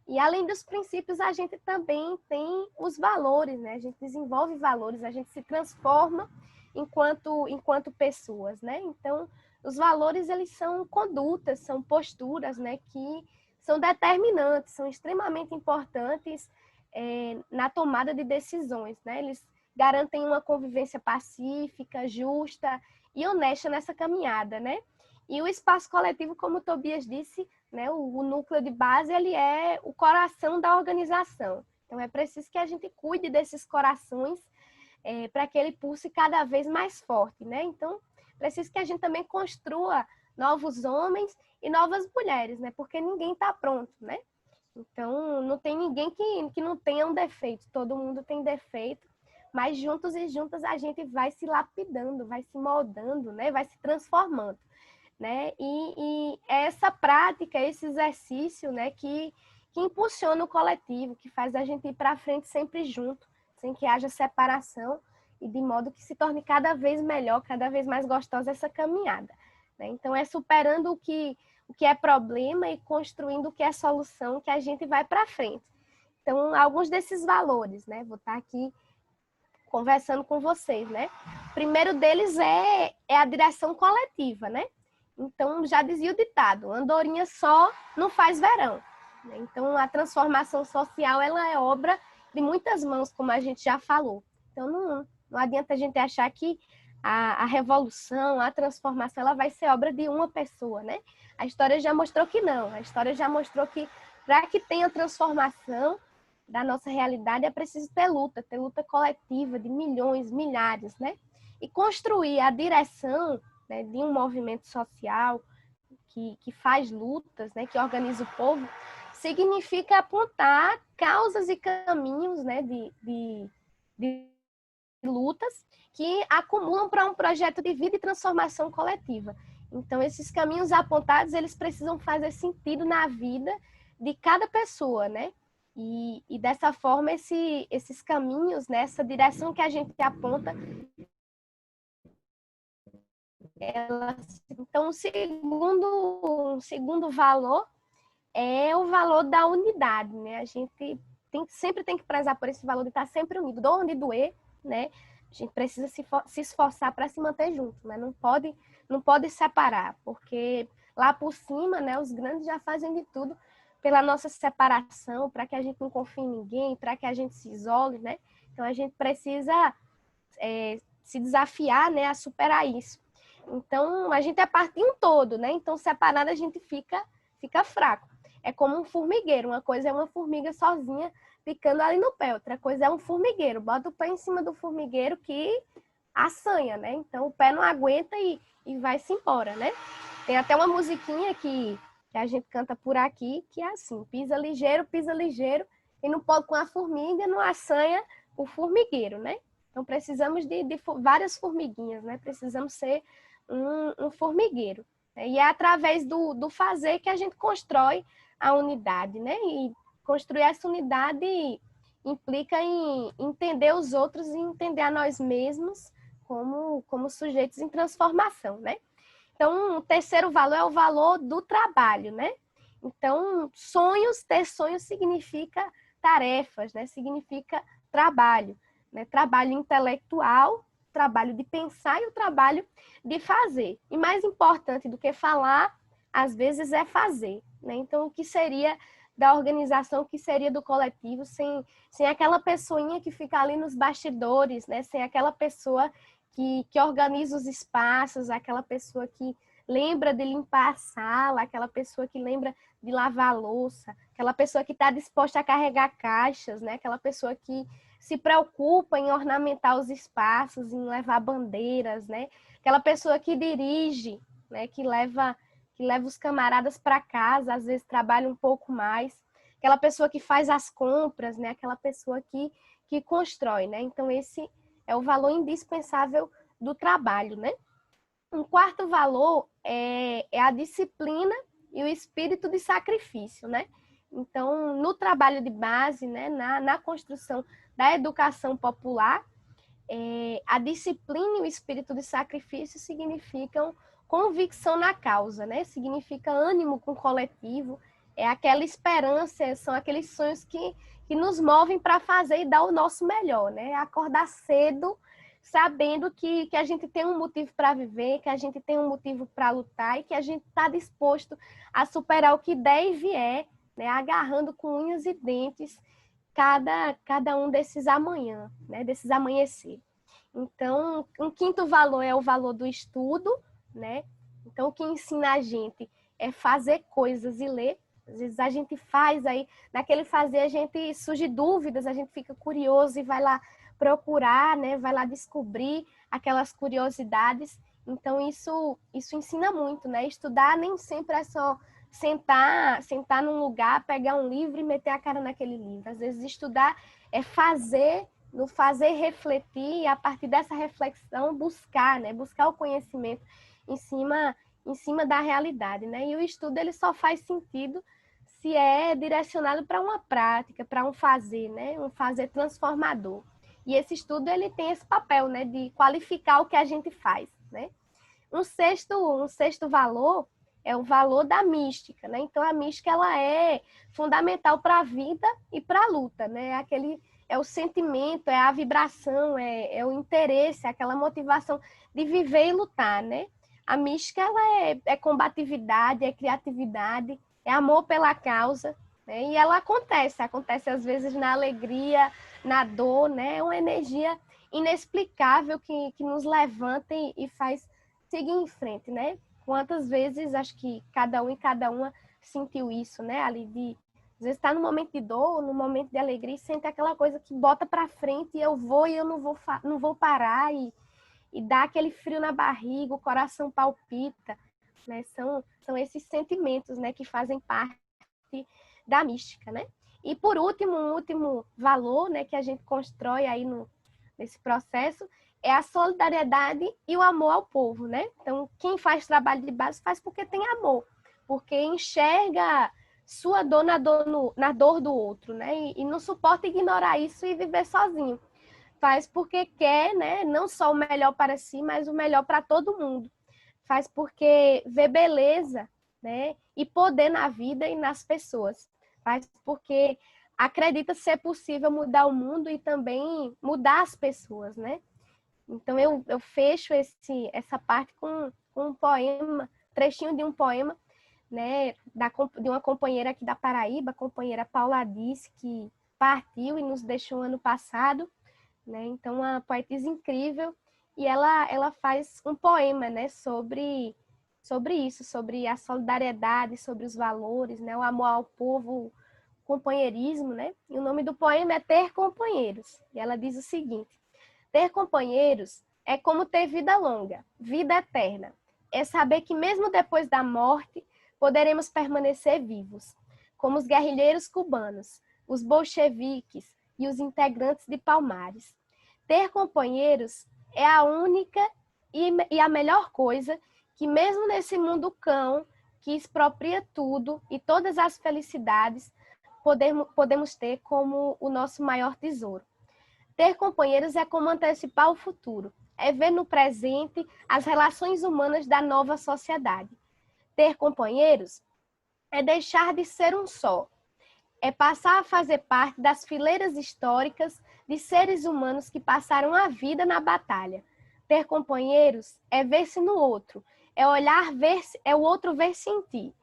E além dos princípios, a gente também tem os valores, né? A gente desenvolve valores, a gente se transforma enquanto pessoas, né? Então, os valores, eles são condutas, são posturas, né? Que são determinantes, são extremamente importantes na tomada de decisões, né? Eles garantem uma convivência pacífica, justa e honesta nessa caminhada, né? E o espaço coletivo, como o Tobias disse, né, o núcleo de base, ele é o coração da organização. Então, é preciso que a gente cuide desses corações para que ele pulse cada vez mais forte, né? Então, preciso que a gente também construa novos homens e novas mulheres, né? Porque ninguém está pronto, né? Então, não tem ninguém que não tenha um defeito. Todo mundo tem defeito, mas juntos e juntas a gente vai se lapidando, vai se moldando, né? Vai se transformando. Né? E essa prática, esse exercício, né, que impulsiona o coletivo, que faz a gente ir para frente sempre junto, sem que haja separação, e de modo que se torne cada vez melhor, cada vez mais gostosa essa caminhada. Né? Então, é superando o que é problema e construindo o que é solução que a gente vai para frente. Então, alguns desses valores, né? Vou estar aqui conversando com vocês, né? O primeiro deles é a direção coletiva, né? Então, já dizia o ditado, andorinha só não faz verão. Então, a transformação social, ela é obra de muitas mãos, como a gente já falou. Então, não adianta a gente achar que a revolução, a transformação, ela vai ser obra de uma pessoa, né? A história já mostrou que não. A história já mostrou que, para que tenha transformação da nossa realidade, é preciso ter luta coletiva de milhões, milhares, né? E construir a direção, né, de um movimento social que faz lutas, né, que organiza o povo, significa apontar causas e caminhos, né, de lutas que acumulam para um projeto de vida e transformação coletiva. Então, esses caminhos apontados, eles precisam fazer sentido na vida de cada pessoa, né? E dessa forma, esses caminhos, né, essa direção que a gente aponta, então, o segundo valor é o valor da unidade, né? A gente sempre tem que prezar por esse valor de estar sempre unido, doa onde doer, né? A gente precisa se esforçar para se manter junto, né? Não pode separar, porque lá por cima, né, os grandes já fazem de tudo pela nossa separação, para que a gente não confie em ninguém, para que a gente se isole, né? Então, a gente precisa se desafiar, né, a superar isso. Então, a gente é parte de um todo, né? Então, separado a gente fica fraco. É como um formigueiro. Uma coisa é uma formiga sozinha picando ali no pé. Outra coisa é um formigueiro. Bota o pé em cima do formigueiro que assanha, né? Então, o pé não aguenta e vai-se embora, né? Tem até uma musiquinha que a gente canta por aqui, que é assim: pisa ligeiro, e não pode com a formiga, não assanha o formigueiro, né? Então, precisamos de várias formiguinhas, né? Precisamos ser um formigueiro. Né? E é através do fazer que a gente constrói a unidade, né? E construir essa unidade implica em entender os outros e entender a nós mesmos como sujeitos em transformação, né? Então, o terceiro valor é o valor do trabalho, né? Então, ter sonhos significa estar tarefas, né? Significa trabalho, né? Trabalho intelectual, trabalho de pensar e o trabalho de fazer. E mais importante do que falar, às vezes, é fazer, né? Então, o que seria da organização, o que seria do coletivo, sem aquela pessoinha que fica ali nos bastidores, né? Sem aquela pessoa que organiza os espaços, aquela pessoa que lembra de limpar a sala, aquela pessoa que lembra de lavar a louça, aquela pessoa que está disposta a carregar caixas, né? Aquela pessoa que se preocupa em ornamentar os espaços, em levar bandeiras, né? Aquela pessoa que dirige, né? Que leva os camaradas para casa, às vezes trabalha um pouco mais. Aquela pessoa que faz as compras, né? Aquela pessoa que constrói, né? Então, esse é o valor indispensável do trabalho, né? Um quarto valor é a disciplina e o espírito de sacrifício, né? Então, no trabalho de base, né, na construção da educação popular, a disciplina e o espírito de sacrifício significam convicção na causa, né? Significa ânimo com o coletivo, é aquela esperança, são aqueles sonhos que nos movem para fazer e dar o nosso melhor, né? Acordar cedo, sabendo que a gente tem um motivo para viver, que a gente tem um motivo para lutar e que a gente está disposto a superar o que der e vier, né? Agarrando com unhas e dentes cada um desses amanhã, né? Desses amanhecer. Então, um quinto valor é o valor do estudo, né? Então, o que ensina a gente é fazer coisas e ler. Às vezes a gente faz aí, naquele fazer a gente surge dúvidas, a gente fica curioso e vai lá procurar, né? Vai lá descobrir aquelas curiosidades. Então, isso ensina muito, né? Estudar nem sempre é só sentar num lugar, pegar um livro e meter a cara naquele livro. Às vezes, estudar é fazer, no fazer refletir e, a partir dessa reflexão, buscar, né? Buscar o conhecimento em cima da realidade, né? E o estudo, ele só faz sentido se é direcionado para uma prática, para um fazer, né? Um fazer transformador. E esse estudo, ele tem esse papel, né? De qualificar o que a gente faz, né? Um sexto valor é o valor da mística, né? Então, a mística, ela é fundamental para a vida e para a luta, né? É o sentimento, é a vibração, é o interesse, aquela motivação de viver e lutar, né? A mística, ela é combatividade, é criatividade, é amor pela causa, né? E ela acontece às vezes na alegria, na dor, né? É uma energia inexplicável que nos levanta e faz seguir em frente, né? Quantas vezes, acho que cada um e cada uma sentiu isso, né? Ali às vezes está no momento de dor, no momento de alegria, e sente aquela coisa que bota para frente e eu vou e eu não vou parar e dá aquele frio na barriga, o coração palpita, né? São esses sentimentos, né, que fazem parte da mística, né? E por último, um último valor, né, que a gente constrói aí nesse processo é a solidariedade e o amor ao povo, né? Então, quem faz trabalho de base faz porque tem amor, porque enxerga sua dor na dor do outro, né? E não suporta ignorar isso e viver sozinho. Faz porque quer, né? Não só o melhor para si, mas o melhor para todo mundo. Faz porque vê beleza, né? E poder na vida e nas pessoas. Faz porque acredita ser possível mudar o mundo e também mudar as pessoas, né? Então, eu fecho essa parte com um poema, trechinho de um poema, né, de uma companheira aqui da Paraíba, a companheira Paula Disse, que partiu e nos deixou ano passado, né? Então, uma poetisa incrível, e ela faz um poema, né, sobre isso, sobre a solidariedade, sobre os valores, né, o amor ao povo, o companheirismo, né? E o nome do poema é Ter Companheiros. E ela diz o seguinte: ter companheiros é como ter vida longa, vida eterna. É saber que mesmo depois da morte, poderemos permanecer vivos, como os guerrilheiros cubanos, os bolcheviques e os integrantes de Palmares. Ter companheiros é a única e a melhor coisa que, mesmo nesse mundo cão, que expropria tudo e todas as felicidades, podemos ter como o nosso maior tesouro. Ter companheiros é como antecipar o futuro, é ver no presente as relações humanas da nova sociedade. Ter companheiros é deixar de ser um só, é passar a fazer parte das fileiras históricas de seres humanos que passaram a vida na batalha. Ter companheiros é ver-se no outro, é olhar ver-se, é o outro ver-se em ti.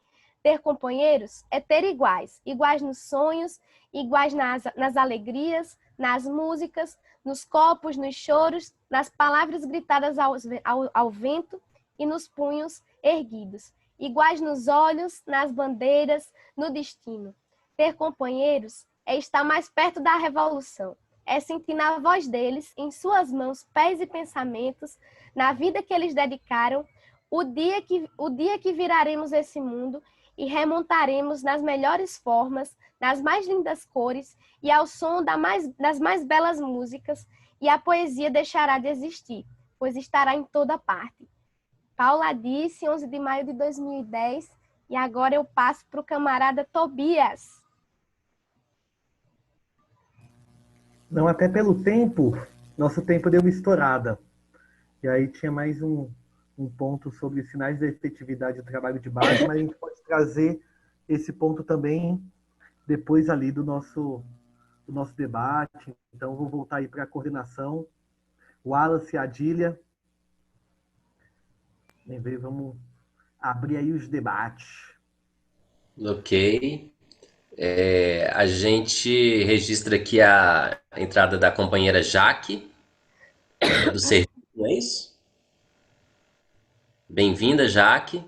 Ter companheiros é ter iguais, iguais nos sonhos, iguais nas alegrias, nas músicas, nos copos, nos choros, nas palavras gritadas ao vento e nos punhos erguidos, iguais nos olhos, nas bandeiras, no destino. Ter companheiros é estar mais perto da revolução, é sentir na voz deles, em suas mãos, pés e pensamentos, na vida que eles dedicaram, o dia que viraremos esse mundo e remontaremos nas melhores formas, nas mais lindas cores e ao som das mais belas músicas, e a poesia deixará de existir, pois estará em toda parte. Paula disse, 11 de maio de 2010, e agora eu passo para o camarada Tobias. Não, até pelo tempo, nosso tempo deu uma estourada. E aí tinha mais um ponto sobre sinais da efetividade do trabalho de base, mas a gente pode trazer esse ponto também depois ali do nosso debate. Então, vou voltar aí para a coordenação. Wallace e Adília. Vamos abrir aí os debates. Ok. A gente registra aqui a entrada da companheira Jaque, do serviço, não é isso? Bem-vinda, Jaque.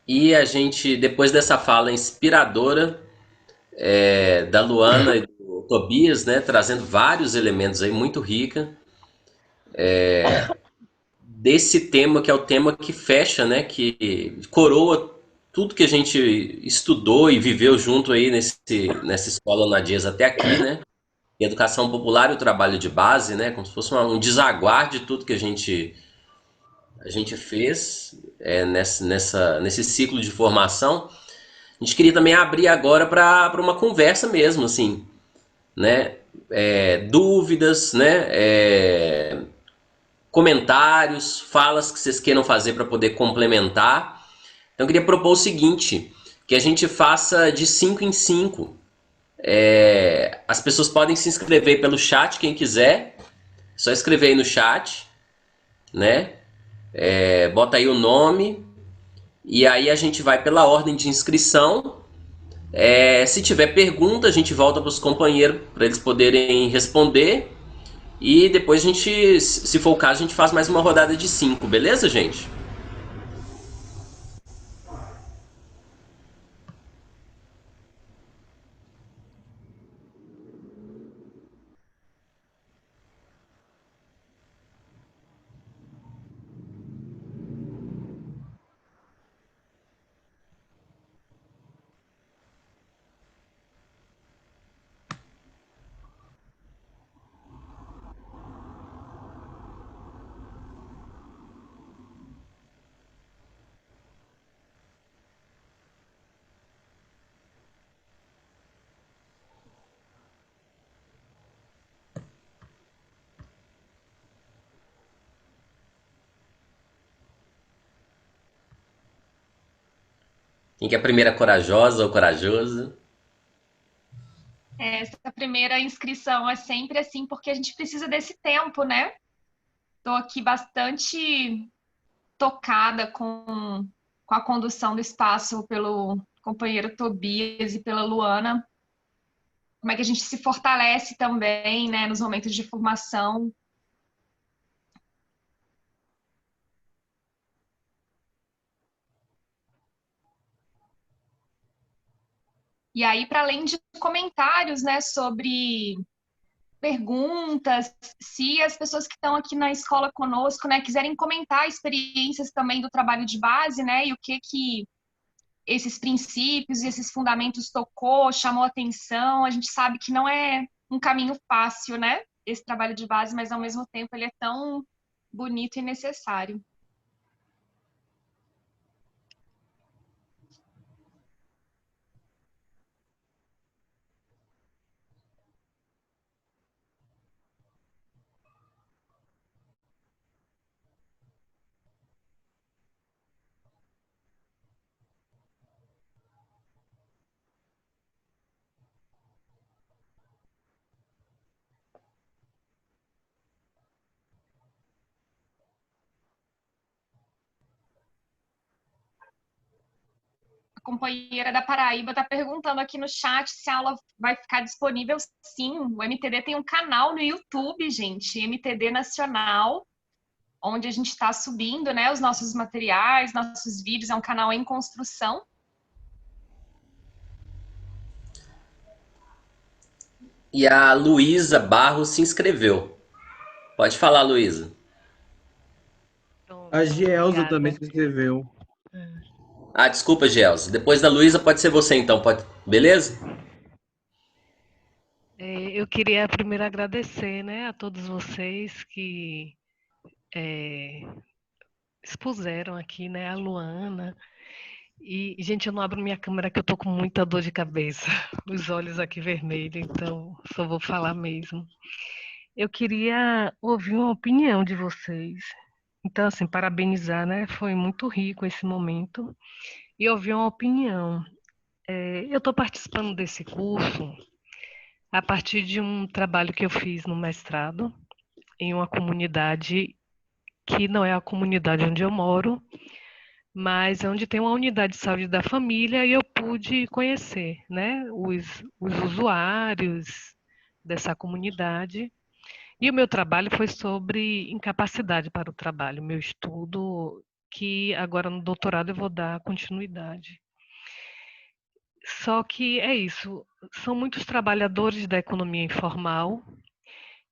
E a gente, depois dessa fala inspiradora da Luana e do Tobias, né, trazendo vários elementos aí, muito rica, desse tema que é o tema que fecha, né, que coroa tudo que a gente estudou e viveu junto aí nessa escola na Dias até aqui, né? E educação popular e o trabalho de base, né? Como se fosse um desaguar de tudo que a gente fez nesse ciclo de formação. A gente queria também abrir agora para uma conversa mesmo, assim, né? Dúvidas, né? Comentários, falas que vocês queiram fazer para poder complementar. Então eu queria propor o seguinte, que a gente faça de 5 em 5. As pessoas podem se inscrever pelo chat, quem quiser, só escrever aí no chat, né? Bota aí o nome e aí a gente vai pela ordem de inscrição. Se tiver pergunta, a gente volta para os companheiros para eles poderem responder. E depois a gente, se for o caso, a gente faz mais uma rodada de 5, beleza, gente? Quem que é a primeira corajosa ou corajoso? Essa primeira inscrição é sempre assim, porque a gente precisa desse tempo, né? Estou aqui bastante tocada com a condução do espaço pelo companheiro Tobias e pela Luana. Como é que a gente se fortalece também, né, nos momentos de formação. E aí, para além de comentários, né, sobre perguntas, se as pessoas que estão aqui na escola conosco, né, quiserem comentar experiências também do trabalho de base, né, e o que esses princípios e esses fundamentos tocou, chamou atenção, a gente sabe que não é um caminho fácil, né, esse trabalho de base, mas ao mesmo tempo ele é tão bonito e necessário. A companheira da Paraíba está perguntando aqui no chat se a aula vai ficar disponível. Sim, o MTD tem um canal no YouTube, gente, MTD Nacional, onde a gente está subindo, né, os nossos materiais, nossos vídeos. É um canal em construção. E a Luísa Barros se inscreveu. Pode falar, Luísa. A Gielza Obrigada. também se inscreveu. Ah, desculpa, Gelson. Depois da Luísa pode ser você então, pode... Beleza? Eu queria primeiro agradecer, né, a todos vocês que expuseram aqui, né, a Luana. E, gente, eu não abro minha câmera que eu tô com muita dor de cabeça, os olhos aqui vermelhos, então só vou falar mesmo. Eu queria ouvir uma opinião de vocês. Então, assim, parabenizar, né? Foi muito rico esse momento. E ouvir uma opinião. Eu estou participando desse curso a partir de um trabalho que eu fiz no mestrado, em uma comunidade que não é a comunidade onde eu moro, mas onde tem uma unidade de saúde da família, e eu pude conhecer, né, os usuários dessa comunidade. E o meu trabalho foi sobre incapacidade para o trabalho, meu estudo, que agora no doutorado eu vou dar continuidade. Só que é isso, são muitos trabalhadores da economia informal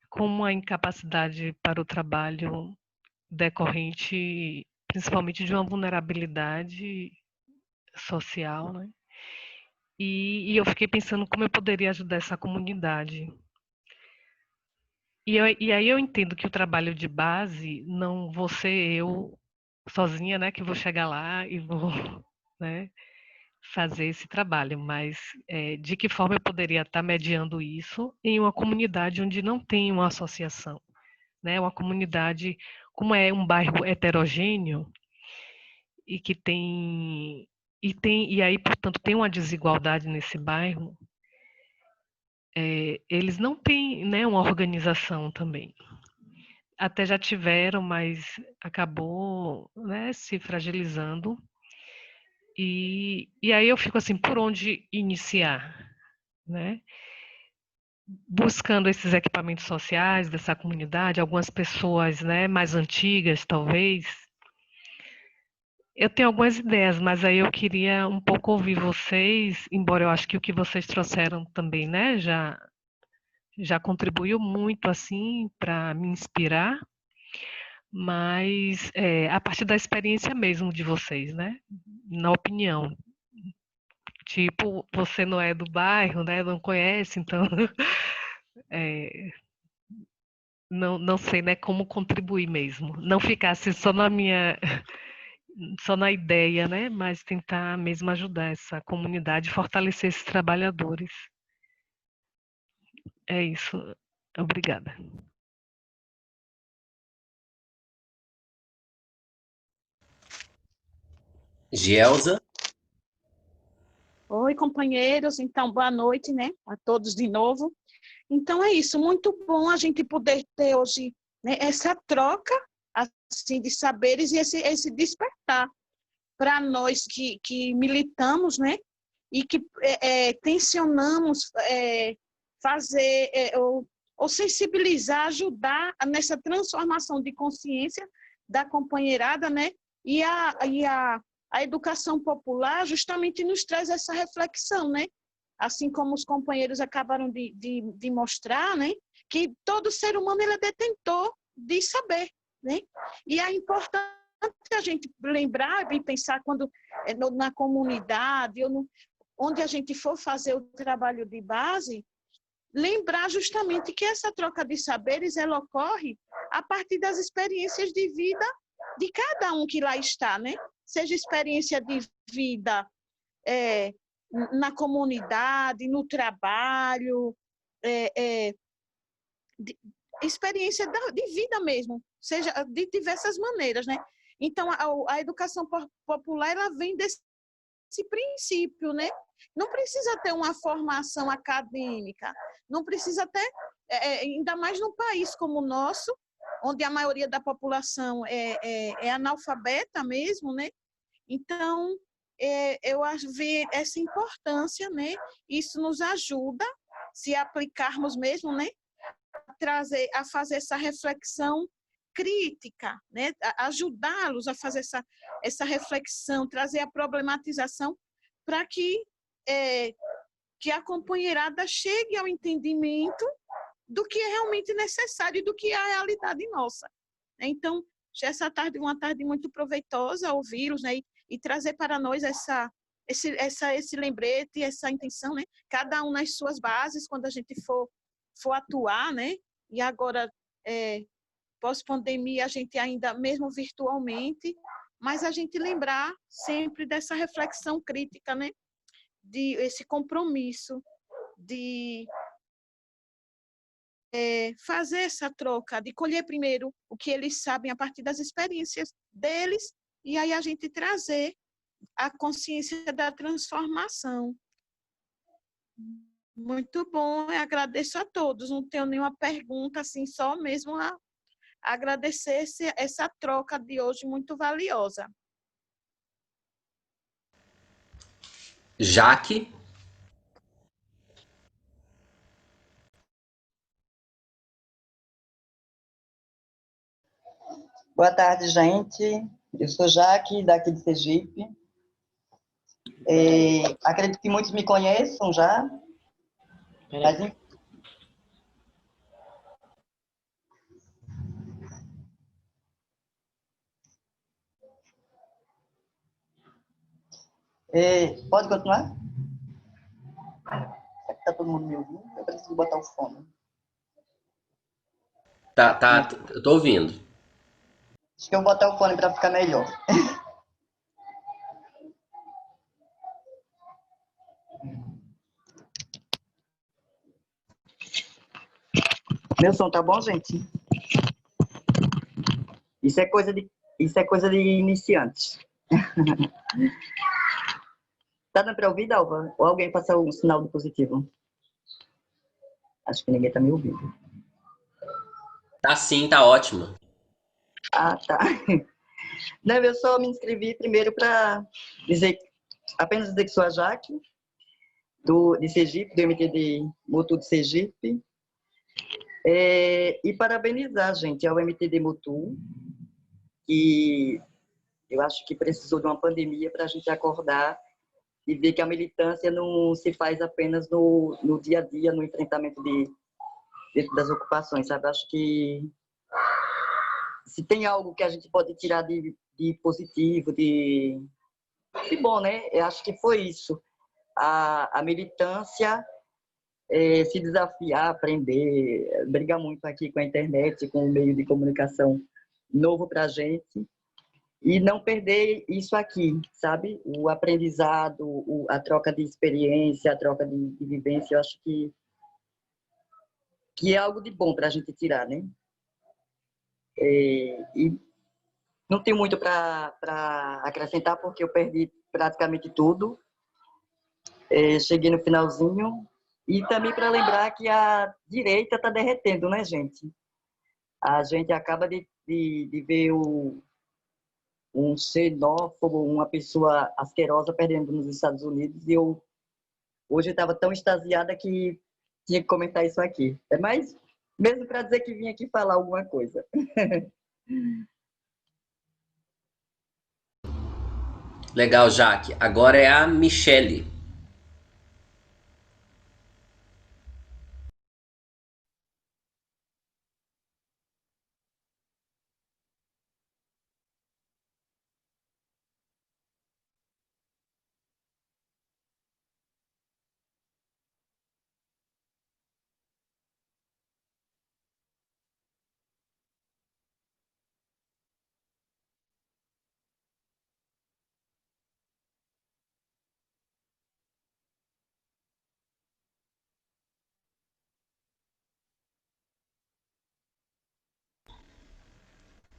com uma incapacidade para o trabalho decorrente principalmente de uma vulnerabilidade social, né? E eu fiquei pensando como eu poderia ajudar essa comunidade. E aí eu entendo que o trabalho de base não vou ser eu sozinha, né, que vou chegar lá e vou, né, fazer esse trabalho, mas de que forma eu poderia estar mediando isso em uma comunidade onde não tem uma associação, né, uma comunidade, como é um bairro heterogêneo e que e aí, portanto, tem uma desigualdade nesse bairro, eles não têm, né, uma organização também. Até já tiveram, mas acabou, né, se fragilizando. E aí eu fico assim, por onde iniciar, né? Buscando esses equipamentos sociais dessa comunidade, algumas pessoas, né, mais antigas, talvez. Eu tenho algumas ideias, mas aí eu queria um pouco ouvir vocês, embora eu acho que o que vocês trouxeram também, né, já contribuiu muito assim para me inspirar, mas a partir da experiência mesmo de vocês, né, na opinião. Tipo, você não é do bairro, né, não conhece, então não sei, né, como contribuir mesmo. Não ficar assim só na ideia, né, mas tentar mesmo ajudar essa comunidade, fortalecer esses trabalhadores. É isso. Obrigada. Gelsa. Oi, companheiros. Então, boa noite, né, a todos de novo. Então, é isso. Muito bom a gente poder ter hoje, né, essa troca assim, de saberes e esse despertar para nós que militamos, né, e que tensionamos fazer ou sensibilizar, ajudar nessa transformação de consciência da companheirada, né, e a educação popular justamente nos traz essa reflexão, né? Assim como os companheiros acabaram de mostrar, né? Que todo ser humano ele é detentor de saber, né? E é importante a gente lembrar e pensar quando na comunidade ou onde a gente for fazer o trabalho de base, lembrar justamente que essa troca de saberes ela ocorre a partir das experiências de vida de cada um que lá está, né? Seja experiência de vida na comunidade, no trabalho, experiência de vida mesmo, seja de diversas maneiras, né? Então, a educação popular, ela vem desse princípio, né? Não precisa ter uma formação acadêmica, não precisa ter, ainda mais num país como o nosso, onde a maioria da população é analfabeta mesmo, né? Então, eu vi essa importância, né? Isso nos ajuda, se aplicarmos mesmo, né? A fazer essa reflexão crítica, né? Ajudá-los a fazer essa reflexão, trazer a problematização para que a companheirada chegue ao entendimento do que é realmente necessário e do que é a realidade nossa. Então, essa tarde é uma tarde muito proveitosa ouvir-os, né? E trazer para nós esse lembrete, essa intenção, né? Cada um nas suas bases, quando a gente for atuar, né? E agora, pós-pandemia, a gente ainda, mesmo virtualmente, mas a gente lembrar sempre dessa reflexão crítica, né? De esse compromisso de fazer essa troca, de colher primeiro o que eles sabem a partir das experiências deles, e aí a gente trazer a consciência da transformação. Muito bom, eu agradeço a todos, não tenho nenhuma pergunta, assim, só mesmo a agradecer essa troca de hoje muito valiosa. Jaque. Boa tarde, gente. Eu sou Jaque, daqui de Sergipe. Acredito que muitos me conheçam já. Mas, pode continuar? Está todo mundo me ouvindo? Eu preciso botar o fone. Tá, eu tô ouvindo. Acho que eu vou botar o fone para ficar melhor. Meu som tá bom, gente? Isso é coisa de iniciantes. Tá dando para ouvir, Dalva? Ou alguém passou um sinal de positivo? Acho que ninguém tá me ouvindo. Tá sim, tá ótimo. Ah, tá. Não, eu só me inscrevi primeiro para apenas dizer que sou a Jaque, de Sergipe, do MTD Mutu de Sergipe. E parabenizar, gente, ao MTD Mutu, que eu acho que precisou de uma pandemia para a gente acordar e ver que a militância não se faz apenas no dia a dia, no enfrentamento dentro das ocupações, sabe? Acho que se tem algo que a gente pode tirar de positivo, de bom, né? Eu acho que foi isso. A militância, se desafiar, aprender, brigar muito aqui com a internet, com o meio de comunicação novo para a gente, e não perder isso aqui, sabe? O aprendizado, a troca de experiência, a troca de vivência, eu acho que é algo de bom para a gente tirar, né? E não tenho muito para acrescentar, porque eu perdi praticamente tudo. Cheguei no finalzinho. E também para lembrar que a direita está derretendo, né, gente? A gente acaba de ver um xenófobo, uma pessoa asquerosa perdendo nos Estados Unidos. E eu hoje estava tão extasiada que tinha que comentar isso aqui. Mas mesmo para dizer que vim aqui falar alguma coisa. Legal, Jaque. Agora é a Michele.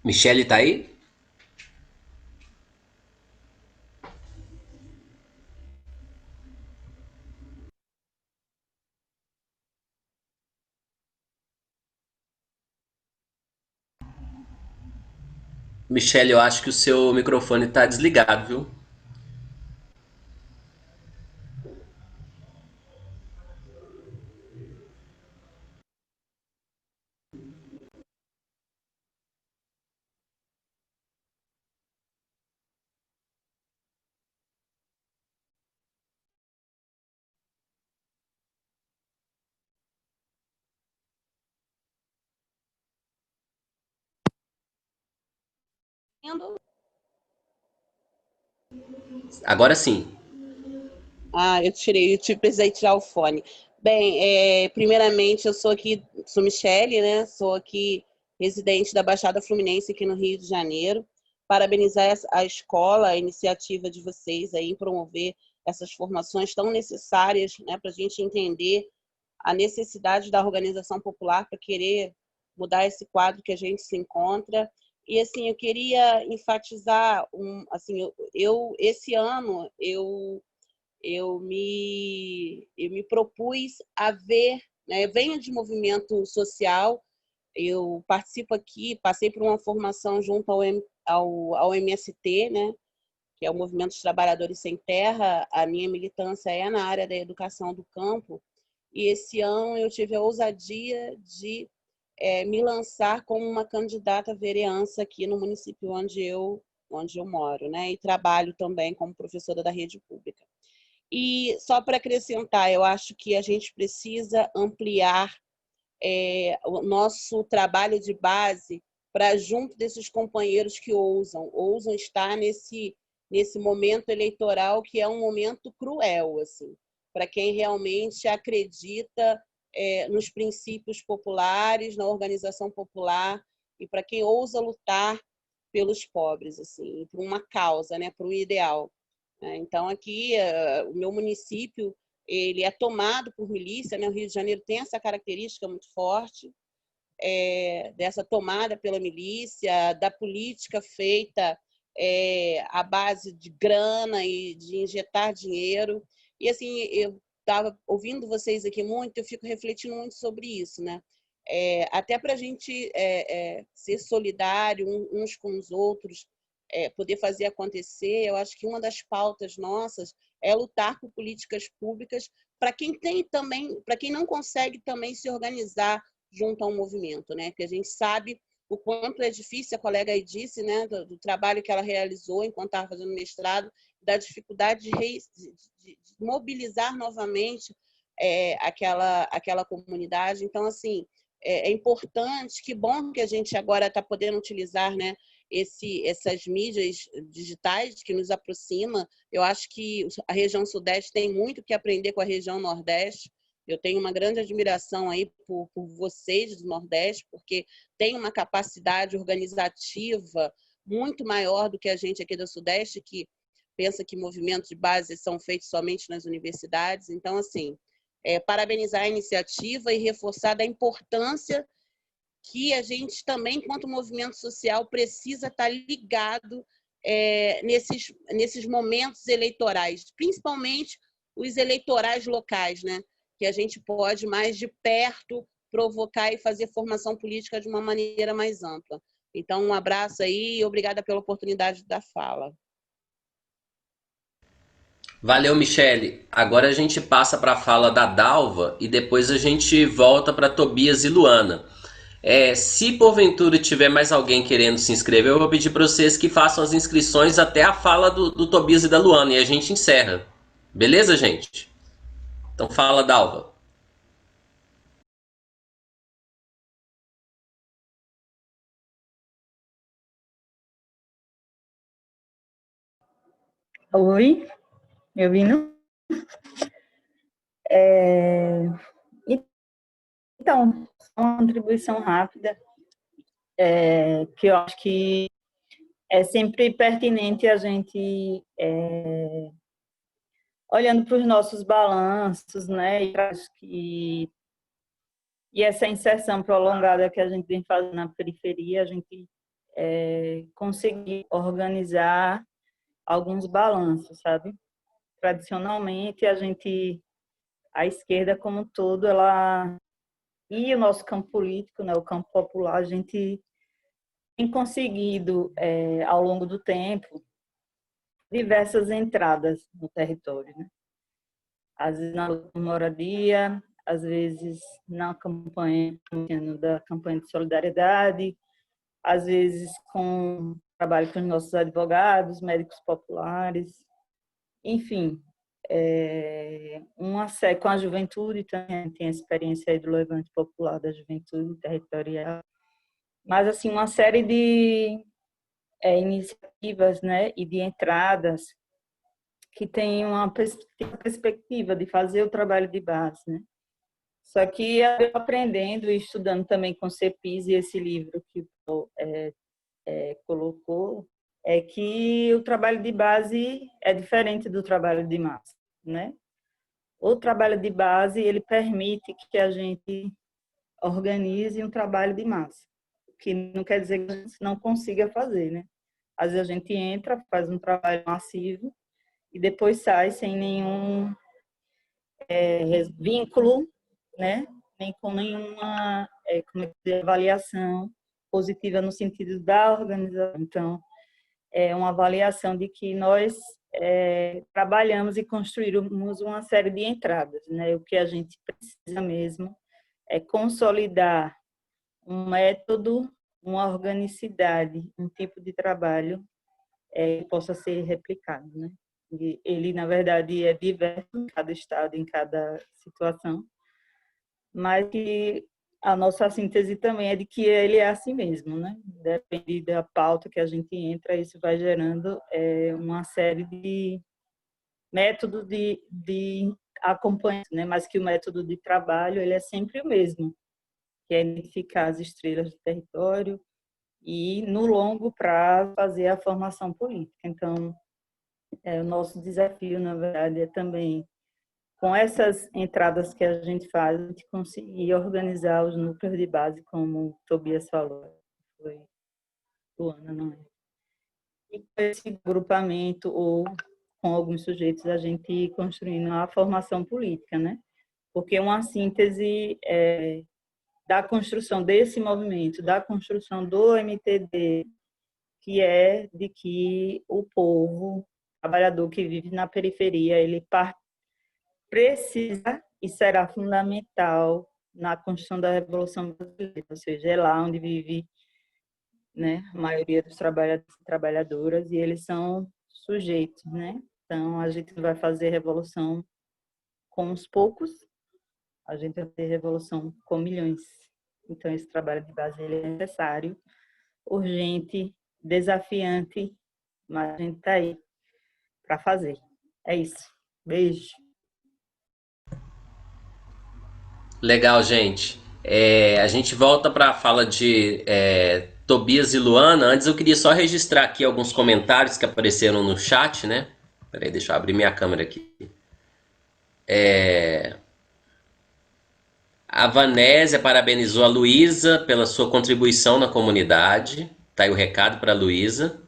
Michele tá aí? Michele, eu acho que o seu microfone tá desligado, viu? Agora sim. Precisei tirar o fone. Bem, primeiramente, eu sou Michele, né? Sou aqui residente da Baixada Fluminense, aqui no Rio de Janeiro. Parabenizar a escola, a iniciativa de vocês aí em promover essas formações tão necessárias, né, para a gente entender a necessidade da organização popular para querer mudar esse quadro que a gente se encontra. E assim, eu queria enfatizar esse ano eu me propus a ver, né, eu venho de movimento social, eu participo aqui, passei por uma formação junto ao MST, né, que é o Movimento dos Trabalhadores Sem Terra. A minha militância é na área da educação do campo, e esse ano eu tive a ousadia de me lançar como uma candidata à vereança aqui no município onde eu moro, né, e trabalho também como professora da rede pública. E só para acrescentar, eu acho que a gente precisa ampliar o nosso trabalho de base para junto desses companheiros que ousam estar nesse momento eleitoral, que é um momento cruel, assim, para quem realmente acredita nos princípios populares, na organização popular, e para quem ousa lutar pelos pobres, assim, por uma causa, né, por um ideal. Então, aqui, o meu município, ele é tomado por milícia, né? O Rio de Janeiro tem essa característica muito forte, dessa tomada pela milícia, da política feita à base de grana e de injetar dinheiro. E, assim, eu estava ouvindo vocês aqui muito, eu fico refletindo muito sobre isso, né? Até para a gente ser solidário uns com os outros, poder fazer acontecer, eu acho que uma das pautas nossas é lutar por políticas públicas para quem para quem não consegue também se organizar junto a um movimento, né? Que a gente sabe o quanto é difícil, a colega aí disse, né, do trabalho que ela realizou enquanto estava fazendo mestrado, da dificuldade de mobilizar novamente aquela comunidade. Então, assim, é importante, que bom que a gente agora está podendo utilizar, né, essas mídias digitais que nos aproxima. Eu acho que a região Sudeste tem muito que aprender com a região Nordeste. Eu tenho uma grande admiração aí por vocês do Nordeste, porque tem uma capacidade organizativa muito maior do que a gente aqui do Sudeste, que pensa que movimentos de base são feitos somente nas universidades. Então, assim, parabenizar a iniciativa e reforçar a importância que a gente também, enquanto movimento social, precisa estar ligado nesses momentos eleitorais, principalmente os eleitorais locais, né? Que a gente pode mais de perto provocar e fazer formação política de uma maneira mais ampla. Então, um abraço aí e obrigada pela oportunidade da fala. Valeu, Michele. Agora a gente passa para a fala da Dalva e depois a gente volta para Tobias e Luana. Se porventura tiver mais alguém querendo se inscrever, eu vou pedir para vocês que façam as inscrições até a fala do Tobias e da Luana e a gente encerra. Beleza, gente? Então fala, Dalva. Oi, me ouvindo? Então, uma contribuição rápida, que eu acho que é sempre pertinente a gente, olhando para os nossos balanços, né, e essa inserção prolongada que a gente vem fazendo na periferia, a gente conseguir organizar alguns balanços, sabe? Tradicionalmente, a esquerda como um todo, e o nosso campo político, né, o campo popular, a gente tem conseguido, ao longo do tempo, diversas entradas no território, né? Às vezes na moradia, às vezes na campanha de solidariedade, às vezes com trabalho com os nossos advogados, médicos populares, enfim, com a juventude também tem a experiência aí do Levante Popular da Juventude Territorial, mas assim uma série iniciativas, né, e de entradas que têm uma perspectiva de fazer o trabalho de base, né? Só que eu aprendendo e estudando também com CEPIS e esse livro que colocou, é que o trabalho de base é diferente do trabalho de massa, né? O trabalho de base, ele permite que a gente organize um trabalho de massa, o que não quer dizer que a gente não consiga fazer, né? Às vezes a gente entra, faz um trabalho massivo e depois sai sem nenhum vínculo, né? Nem com nenhuma avaliação positiva no sentido da organização. Então, é uma avaliação de que nós trabalhamos e construímos uma série de entradas, né? O que a gente precisa mesmo é consolidar um método, uma organicidade, um tipo de trabalho que possa ser replicado, né? E ele, na verdade, é diverso em cada estado, em cada situação, mas que a nossa síntese também é de que ele é assim mesmo, né? Depende da pauta que a gente entra, isso vai gerando uma série de métodos de acompanhamento, né? Mas que o método de trabalho ele é sempre o mesmo, que é identificar as estrelas do território e, no longo prazo, fazer a formação política. Então, o nosso desafio, na verdade, é também, com essas entradas que a gente faz, a gente conseguir organizar os núcleos de base, como o Tobias falou. Foi Luana, não é? E com esse agrupamento, ou com alguns sujeitos, a gente ir construindo a formação política, né? Porque uma síntese da construção desse movimento, da construção do MTD, que é de que o povo trabalhador que vive na periferia, ele precisa e será fundamental na construção da Revolução Brasileira, ou seja, é lá onde vive, né, a maioria dos trabalhadores e trabalhadoras, e eles são sujeitos, né? Então, a gente vai fazer revolução com os poucos, a gente vai ter revolução com milhões. Então, esse trabalho de base ele é necessário, urgente, desafiante, mas a gente está aí para fazer. É isso. Beijo. Legal, gente. A gente volta para a fala de Tobias e Luana. Antes eu queria só registrar aqui alguns comentários que apareceram no chat, né? Peraí, deixa eu abrir minha câmera aqui. A Vanésia parabenizou a Luísa pela sua contribuição na comunidade. Tá aí o recado para a Luísa.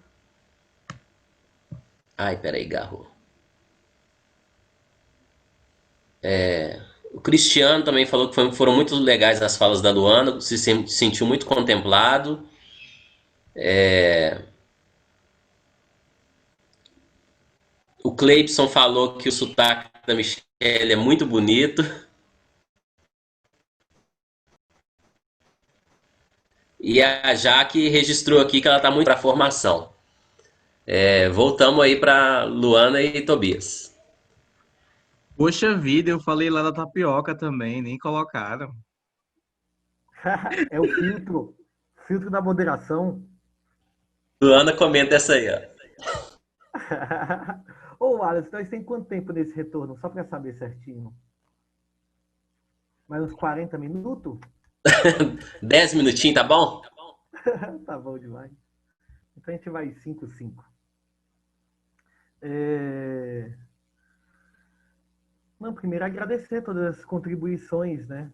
Ai, peraí, garrou. O Cristiano também falou que foram muito legais as falas da Luana, se sentiu muito contemplado. O Cleibson falou que o sotaque da Michelle é muito bonito. E a Jaque registrou aqui que ela está muito para formação. Voltamos aí para Luana e Tobias. Poxa vida, eu falei lá da tapioca também, nem colocaram. É o filtro da moderação. Luana comenta essa aí, ó. Ô, Alex, nós tem quanto tempo nesse retorno? Só para saber certinho. Mais uns 40 minutos? 10 minutinhos, tá bom? Tá bom demais. Então a gente vai 5-5. Não, primeiro agradecer todas as contribuições, né?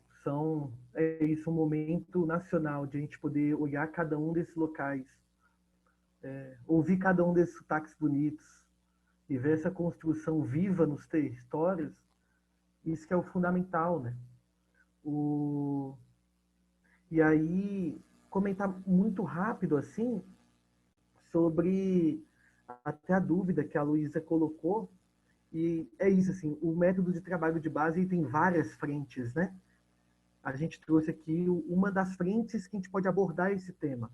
É isso, um momento nacional de a gente poder olhar cada um desses locais, ouvir cada um desses sotaques bonitos e ver essa construção viva nos territórios. Isso que é o fundamental, né? E aí, comentar muito rápido, assim, sobre até a dúvida que a Luísa colocou. E é isso, assim, o método de trabalho de base tem várias frentes, né? A gente trouxe aqui uma das frentes que a gente pode abordar esse tema.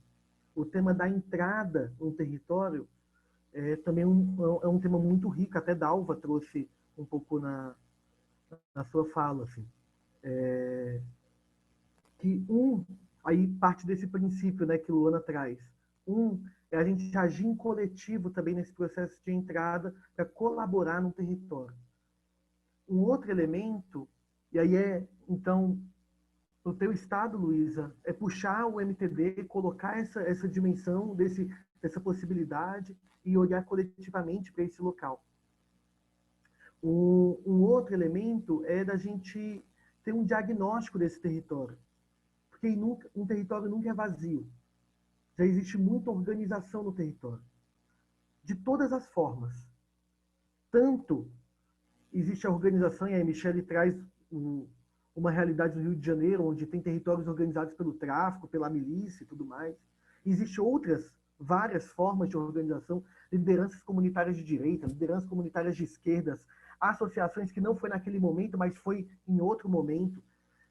O tema da entrada no território também é um tema muito rico, até Dalva trouxe um pouco na sua fala, assim. Que aí parte desse princípio, né, que Luana traz. Um é a gente agir em coletivo também nesse processo de entrada para colaborar no território. Um outro elemento, e aí então, no teu estado, Luísa, é puxar o MTD, colocar essa dimensão dessa possibilidade e olhar coletivamente para esse local. Um outro elemento é da gente ter um diagnóstico desse território. Porque um território nunca é vazio. Já existe muita organização no território. De todas as formas. Tanto existe a organização, e a Michele traz uma realidade do Rio de Janeiro, onde tem territórios organizados pelo tráfico, pela milícia e tudo mais. Existem várias formas de organização, lideranças comunitárias de direita, lideranças comunitárias de esquerdas, associações que não foi naquele momento, mas foi em outro momento.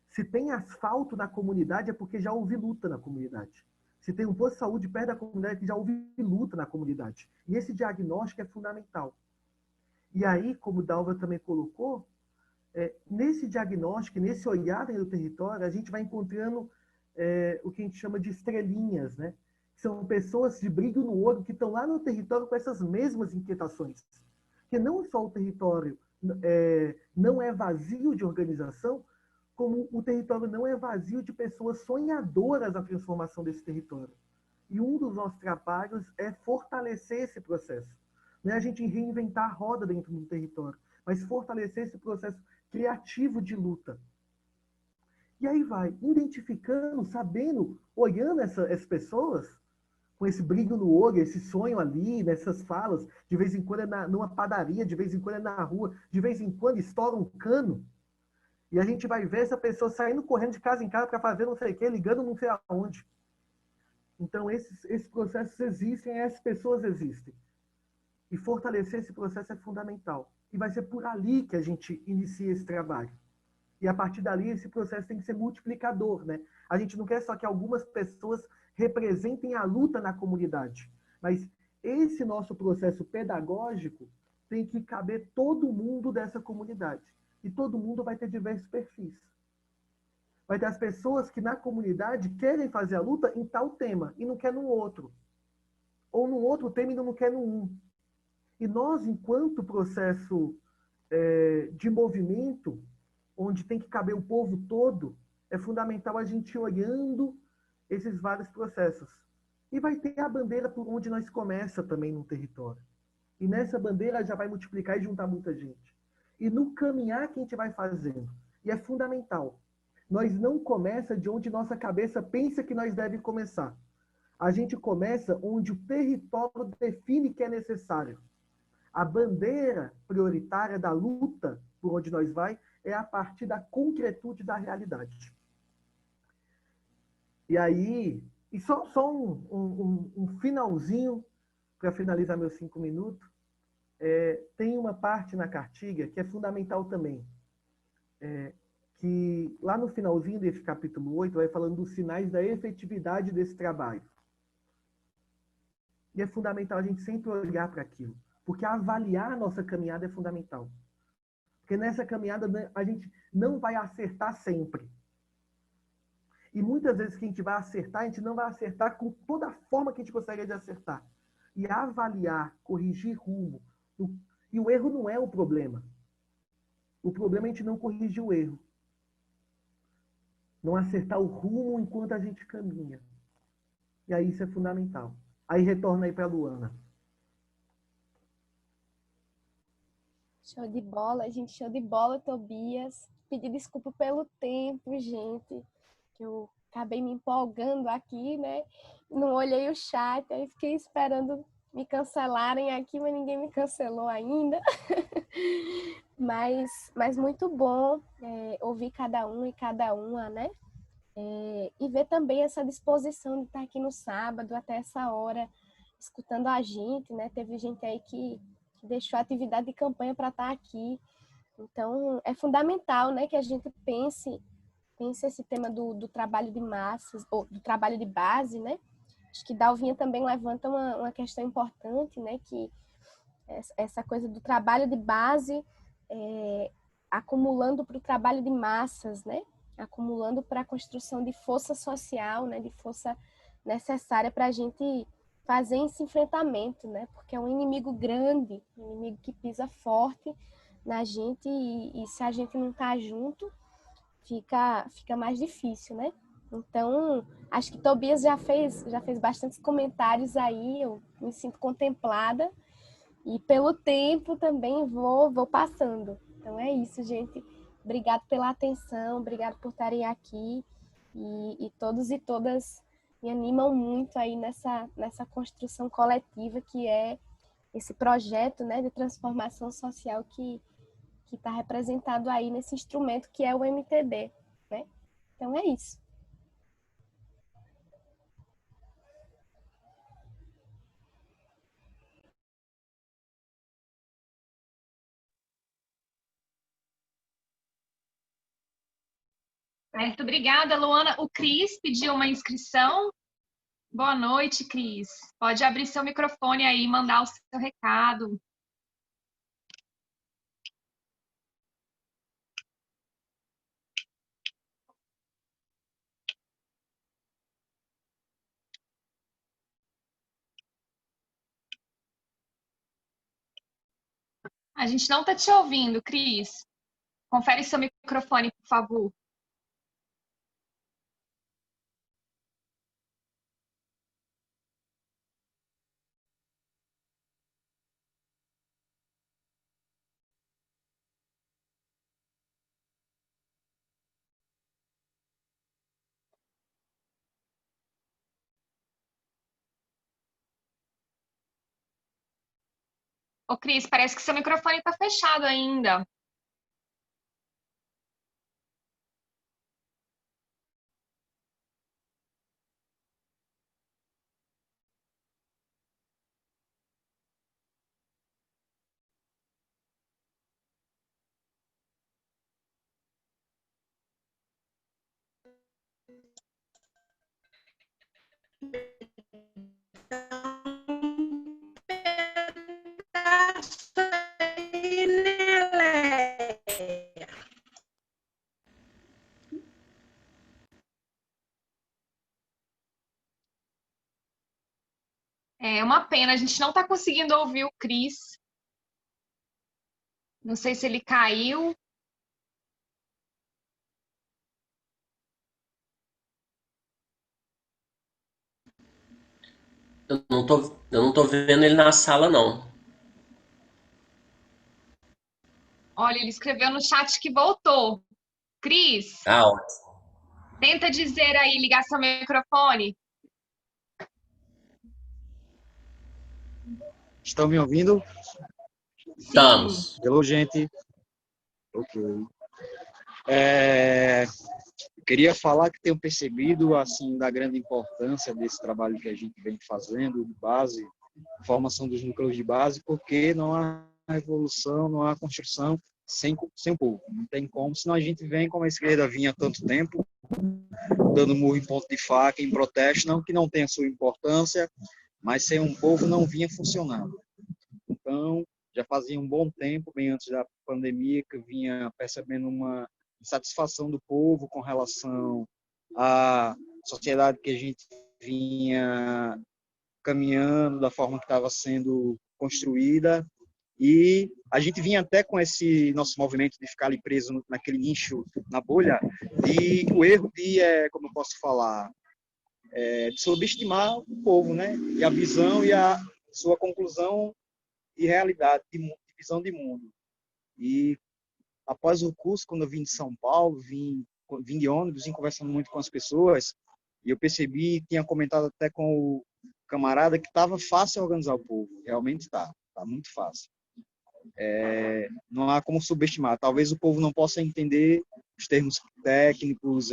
Se tem asfalto na comunidade, é porque já houve luta na comunidade. Se tem um posto de saúde perto da comunidade, é que já houve luta na comunidade. E esse diagnóstico é fundamental. E aí, como o Dalva também colocou, nesse diagnóstico, nesse olhar do território, a gente vai encontrando o que a gente chama de estrelinhas, né? São pessoas de brilho no olho que estão lá no território com essas mesmas inquietações. Porque não só o território não é vazio de organização, como o território não é vazio de pessoas sonhadoras da transformação desse território. E um dos nossos trabalhos é fortalecer esse processo. Não é a gente reinventar a roda dentro do território, mas fortalecer esse processo criativo de luta. E aí vai, identificando, sabendo, olhando essas pessoas, com esse brilho no olho, esse sonho ali, nessas falas, de vez em quando é numa padaria, de vez em quando é na rua, de vez em quando estoura um cano, e a gente vai ver essa pessoa saindo correndo de casa em casa para fazer não sei o quê, ligando não sei aonde. Então, esses processos existem, essas pessoas existem. E fortalecer esse processo é fundamental. E vai ser por ali que a gente inicia esse trabalho. E a partir dali, esse processo tem que ser multiplicador, né? A gente não quer só que algumas pessoas representem a luta na comunidade, mas esse nosso processo pedagógico tem que caber todo mundo dessa comunidade. E todo mundo vai ter diversos perfis. Vai ter as pessoas que na comunidade querem fazer a luta em tal tema e não quer num outro. Ou num outro tema e não quer num. E nós, enquanto processo de movimento, onde tem que caber o povo todo, é fundamental a gente ir olhando esses vários processos. E vai ter a bandeira por onde nós começa também no território. E nessa bandeira já vai multiplicar e juntar muita gente. E no caminhar que a gente vai fazendo. E é fundamental. Nós não começa de onde nossa cabeça pensa que nós deve começar. A gente começa onde o território define que é necessário. A bandeira prioritária da luta por onde nós vai é a partir da concretude da realidade. E aí, e só um finalzinho para finalizar meus 5 minutos. Tem uma parte na cartilha que é fundamental também, que lá no finalzinho desse capítulo 8 vai falando dos sinais da efetividade desse trabalho. E é fundamental a gente sempre olhar para aquilo, porque avaliar a nossa caminhada é fundamental. Porque nessa caminhada a gente não vai acertar sempre. E muitas vezes que a gente vai acertar, a gente não vai acertar com toda a forma que a gente gostaria de acertar. E avaliar, corrigir rumo. E o erro não é o problema. O problema é a gente não corrigir o erro. Não acertar o rumo enquanto a gente caminha. E aí isso é fundamental. Aí retorna aí para a Luana. Show de bola, gente. Show de bola, Tobias. Pedir desculpa pelo tempo, gente. Que eu acabei me empolgando aqui, né? Não olhei o chat, aí fiquei esperando me cancelarem aqui, mas ninguém me cancelou ainda. mas muito bom ouvir cada um e cada uma, né? E ver também essa disposição de estar aqui no sábado, até essa hora, escutando a gente, né? Teve gente aí que deixou a atividade de campanha para estar aqui. Então, é fundamental, né, que a gente pense esse tema do trabalho de massas, ou do trabalho de base, né? Acho que Dalvinha também levanta uma questão importante, né? Que essa coisa do trabalho de base acumulando para o trabalho de massas, né? Acumulando para a construção de força social, né? De força necessária para a gente fazer esse enfrentamento, né? Porque é um inimigo grande, um inimigo que pisa forte na gente e se a gente não tá junto, fica mais difícil, né? Então, acho que Tobias já fez bastantes comentários aí, eu me sinto contemplada e pelo tempo também vou passando. Então é isso, gente. Obrigado pela atenção, obrigado por estarem aqui e todos e todas me animam muito aí nessa construção coletiva que é esse projeto, né, de transformação social que está representado aí nesse instrumento que é o MTD, né? Então é isso. Certo, obrigada, Luana. O Cris pediu uma inscrição. Boa noite, Cris. Pode abrir seu microfone aí e mandar o seu recado. A gente não está te ouvindo, Cris. Confere seu microfone, por favor. Ô, Cris, parece que seu microfone está fechado ainda. É uma pena, a gente não está conseguindo ouvir o Cris. Não sei se ele caiu. Eu não tô vendo ele na sala, não. Olha, ele escreveu no chat que voltou. Cris, Ah, ótimo. tenta dizer aí, ligar seu microfone. Estão me ouvindo? Estamos. Hello, gente. Ok. Queria falar que tenho percebido, assim, da grande importância desse trabalho que a gente vem fazendo de base, formação dos núcleos de base, porque não há evolução, não há construção sem o povo. Não tem como, senão a gente vem como a esquerda vinha há tanto tempo, dando murro em ponto de faca, em protesto, não que não tenha sua importância, mas sem um povo não vinha funcionando. Então, já fazia um bom tempo, bem antes da pandemia, que eu vinha percebendo uma insatisfação do povo com relação à sociedade que a gente vinha caminhando, da forma que estava sendo construída. E a gente vinha até com esse nosso movimento de ficar ali preso naquele nicho, na bolha, e o erro de, como eu posso falar, de subestimar o povo, né? E a visão e a sua conclusão e realidade, de visão de mundo. E após o curso, quando eu vim de São Paulo, vim de ônibus, vim conversando muito com as pessoas, e eu percebi, tinha comentado até com o camarada, que estava fácil organizar o povo. Realmente está muito fácil. Não há como subestimar. Talvez o povo não possa entender os termos técnicos,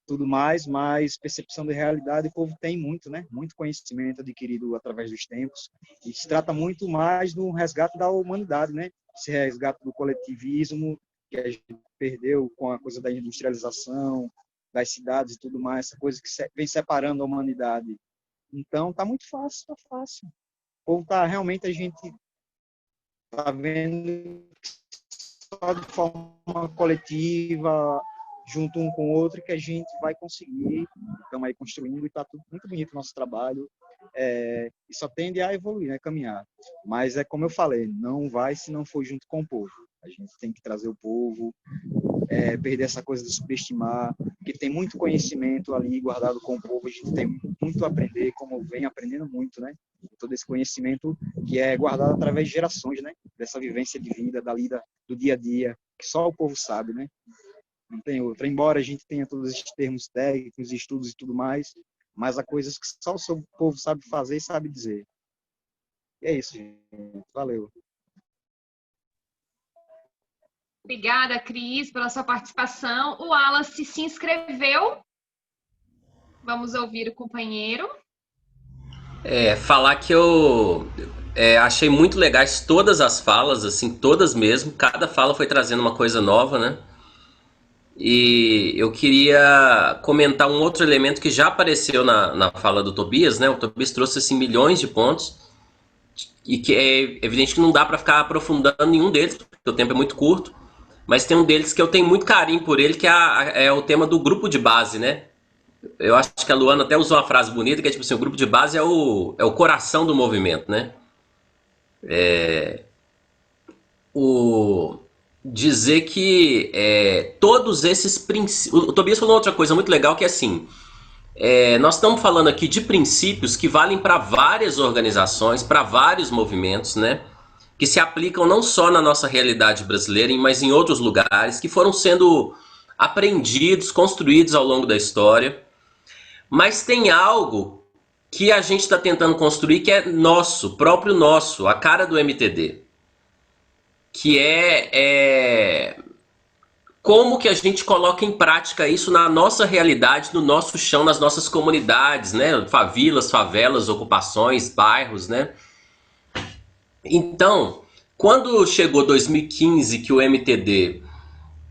tudo mais, mas percepção de realidade o povo tem muito, né? Muito conhecimento adquirido através dos tempos, e se trata muito mais do resgate da humanidade, né? Esse resgate do coletivismo que a gente perdeu com a coisa da industrialização, das cidades e tudo mais, essa coisa que vem separando a humanidade. Então, tá muito fácil, tá fácil. O povo tá realmente, a gente tá vendo só de forma coletiva, junto um com o outro, que a gente vai conseguir. Estamos aí construindo e está tudo muito bonito o nosso trabalho. E só tende a evoluir, né, caminhar. Mas é como eu falei, não vai se não for junto com o povo. A gente tem que trazer o povo, perder essa coisa de subestimar, porque tem muito conhecimento ali guardado com o povo, a gente tem muito a aprender, como vem aprendendo muito, né? Todo esse conhecimento que é guardado através de gerações, né? Dessa vivência de vida, da lida do dia a dia, que só o povo sabe, né? Não tem outra. Embora a gente tenha todos esses termos técnicos, estudos e tudo mais, mas há coisas que só o seu povo sabe fazer e sabe dizer. E é isso, gente. Valeu. Obrigada, Cris, pela sua participação. O Wallace se inscreveu. Vamos ouvir o companheiro. Falar que eu achei muito legais todas as falas, assim, todas mesmo. Cada fala foi trazendo uma coisa nova, né? E eu queria comentar um outro elemento que já apareceu na fala do Tobias, né? O Tobias trouxe assim, milhões de pontos e que é evidente que não dá para ficar aprofundando nenhum deles, porque o tempo é muito curto. Mas tem um deles que eu tenho muito carinho por ele, que é o tema do grupo de base, né? Eu acho que a Luana até usou uma frase bonita, que é tipo assim, o grupo de base é o coração do movimento, né? Dizer que todos esses princípios... O Tobias falou outra coisa muito legal, que é assim, nós estamos falando aqui de princípios que valem para várias organizações, para vários movimentos, né? Que se aplicam não só na nossa realidade brasileira, mas em outros lugares, que foram sendo aprendidos, construídos ao longo da história. Mas tem algo que a gente está tentando construir que é nosso, próprio nosso, a cara do MTD. Que é como que a gente coloca em prática isso na nossa realidade, no nosso chão, nas nossas comunidades, né? Vilas, favelas, ocupações, bairros, né? Então, quando chegou 2015, que o MTD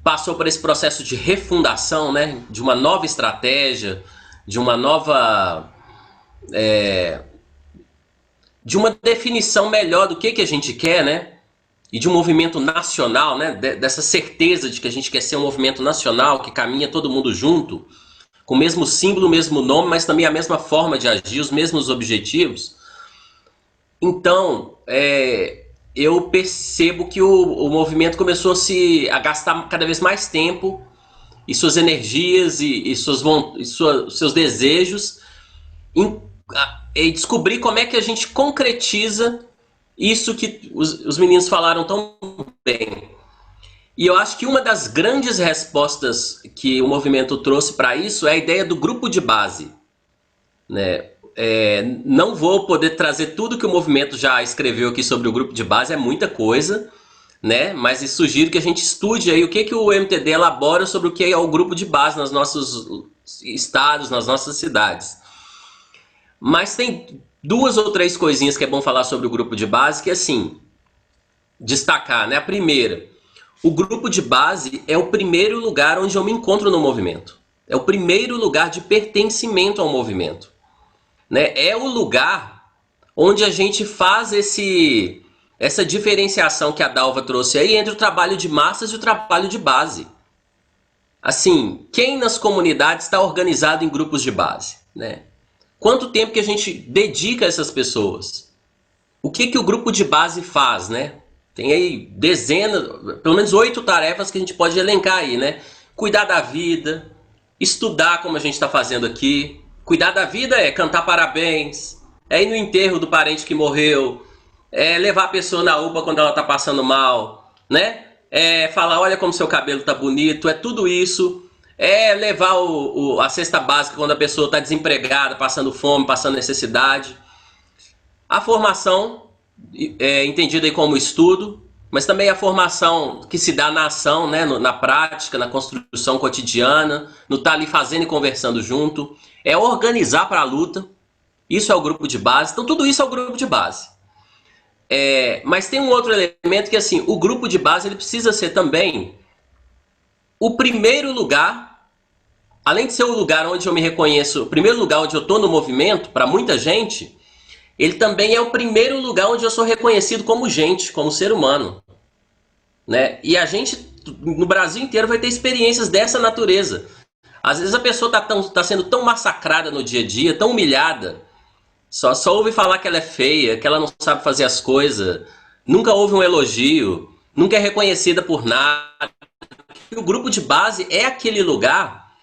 passou por esse processo de refundação, né, de uma nova estratégia, de uma nova... de uma definição melhor do que a gente quer, né, e de um movimento nacional, né, dessa certeza de que a gente quer ser um movimento nacional, que caminha todo mundo junto, com o mesmo símbolo, o mesmo nome, mas também a mesma forma de agir, os mesmos objetivos. Então, eu percebo que o movimento começou a gastar cada vez mais tempo e suas energias e seus desejos e descobrir como é que a gente concretiza isso que os meninos falaram tão bem. E eu acho que uma das grandes respostas que o movimento trouxe para isso é a ideia do grupo de base, né? Não vou poder trazer tudo que o movimento já escreveu aqui sobre o grupo de base, é muita coisa, né? Mas sugiro que a gente estude aí o que o MTD elabora sobre o que é o grupo de base nos nossos estados, nas nossas cidades. Mas tem 2 ou 3 coisinhas que é bom falar sobre o grupo de base, que assim, destacar, né? A primeira, o grupo de base é o primeiro lugar onde eu me encontro no movimento. É o primeiro lugar de pertencimento ao movimento. Né? É o lugar onde a gente faz essa diferenciação que a Dalva trouxe aí entre o trabalho de massas e o trabalho de base. Assim, quem nas comunidades está organizado em grupos de base? Né? Quanto tempo que a gente dedica a essas pessoas? O que o grupo de base faz? Né? Tem aí dezenas, pelo menos 8 tarefas que a gente pode elencar aí. Né? Cuidar da vida, estudar como a gente está fazendo aqui. Cuidar da vida é cantar parabéns, é ir no enterro do parente que morreu, é levar a pessoa na UPA quando ela está passando mal, né? É falar, olha como seu cabelo está bonito, é tudo isso. É levar a cesta básica quando a pessoa está desempregada, passando fome, passando necessidade. A formação, entendida aí como estudo, mas também a formação que se dá na ação, né? Na prática, na construção cotidiana, no estar ali fazendo e conversando junto. É organizar para a luta, isso é o grupo de base, então tudo isso é o grupo de base. Mas tem um outro elemento que assim, o grupo de base ele precisa ser também o primeiro lugar, além de ser o lugar onde eu me reconheço, o primeiro lugar onde eu estou no movimento, para muita gente, ele também é o primeiro lugar onde eu sou reconhecido como gente, como ser humano. Né? E a gente no Brasil inteiro vai ter experiências dessa natureza. Às vezes a pessoa tá sendo tão massacrada no dia a dia, tão humilhada, só ouve falar que ela é feia, que ela não sabe fazer as coisas, nunca houve um elogio, nunca é reconhecida por nada. E o grupo de base é aquele lugar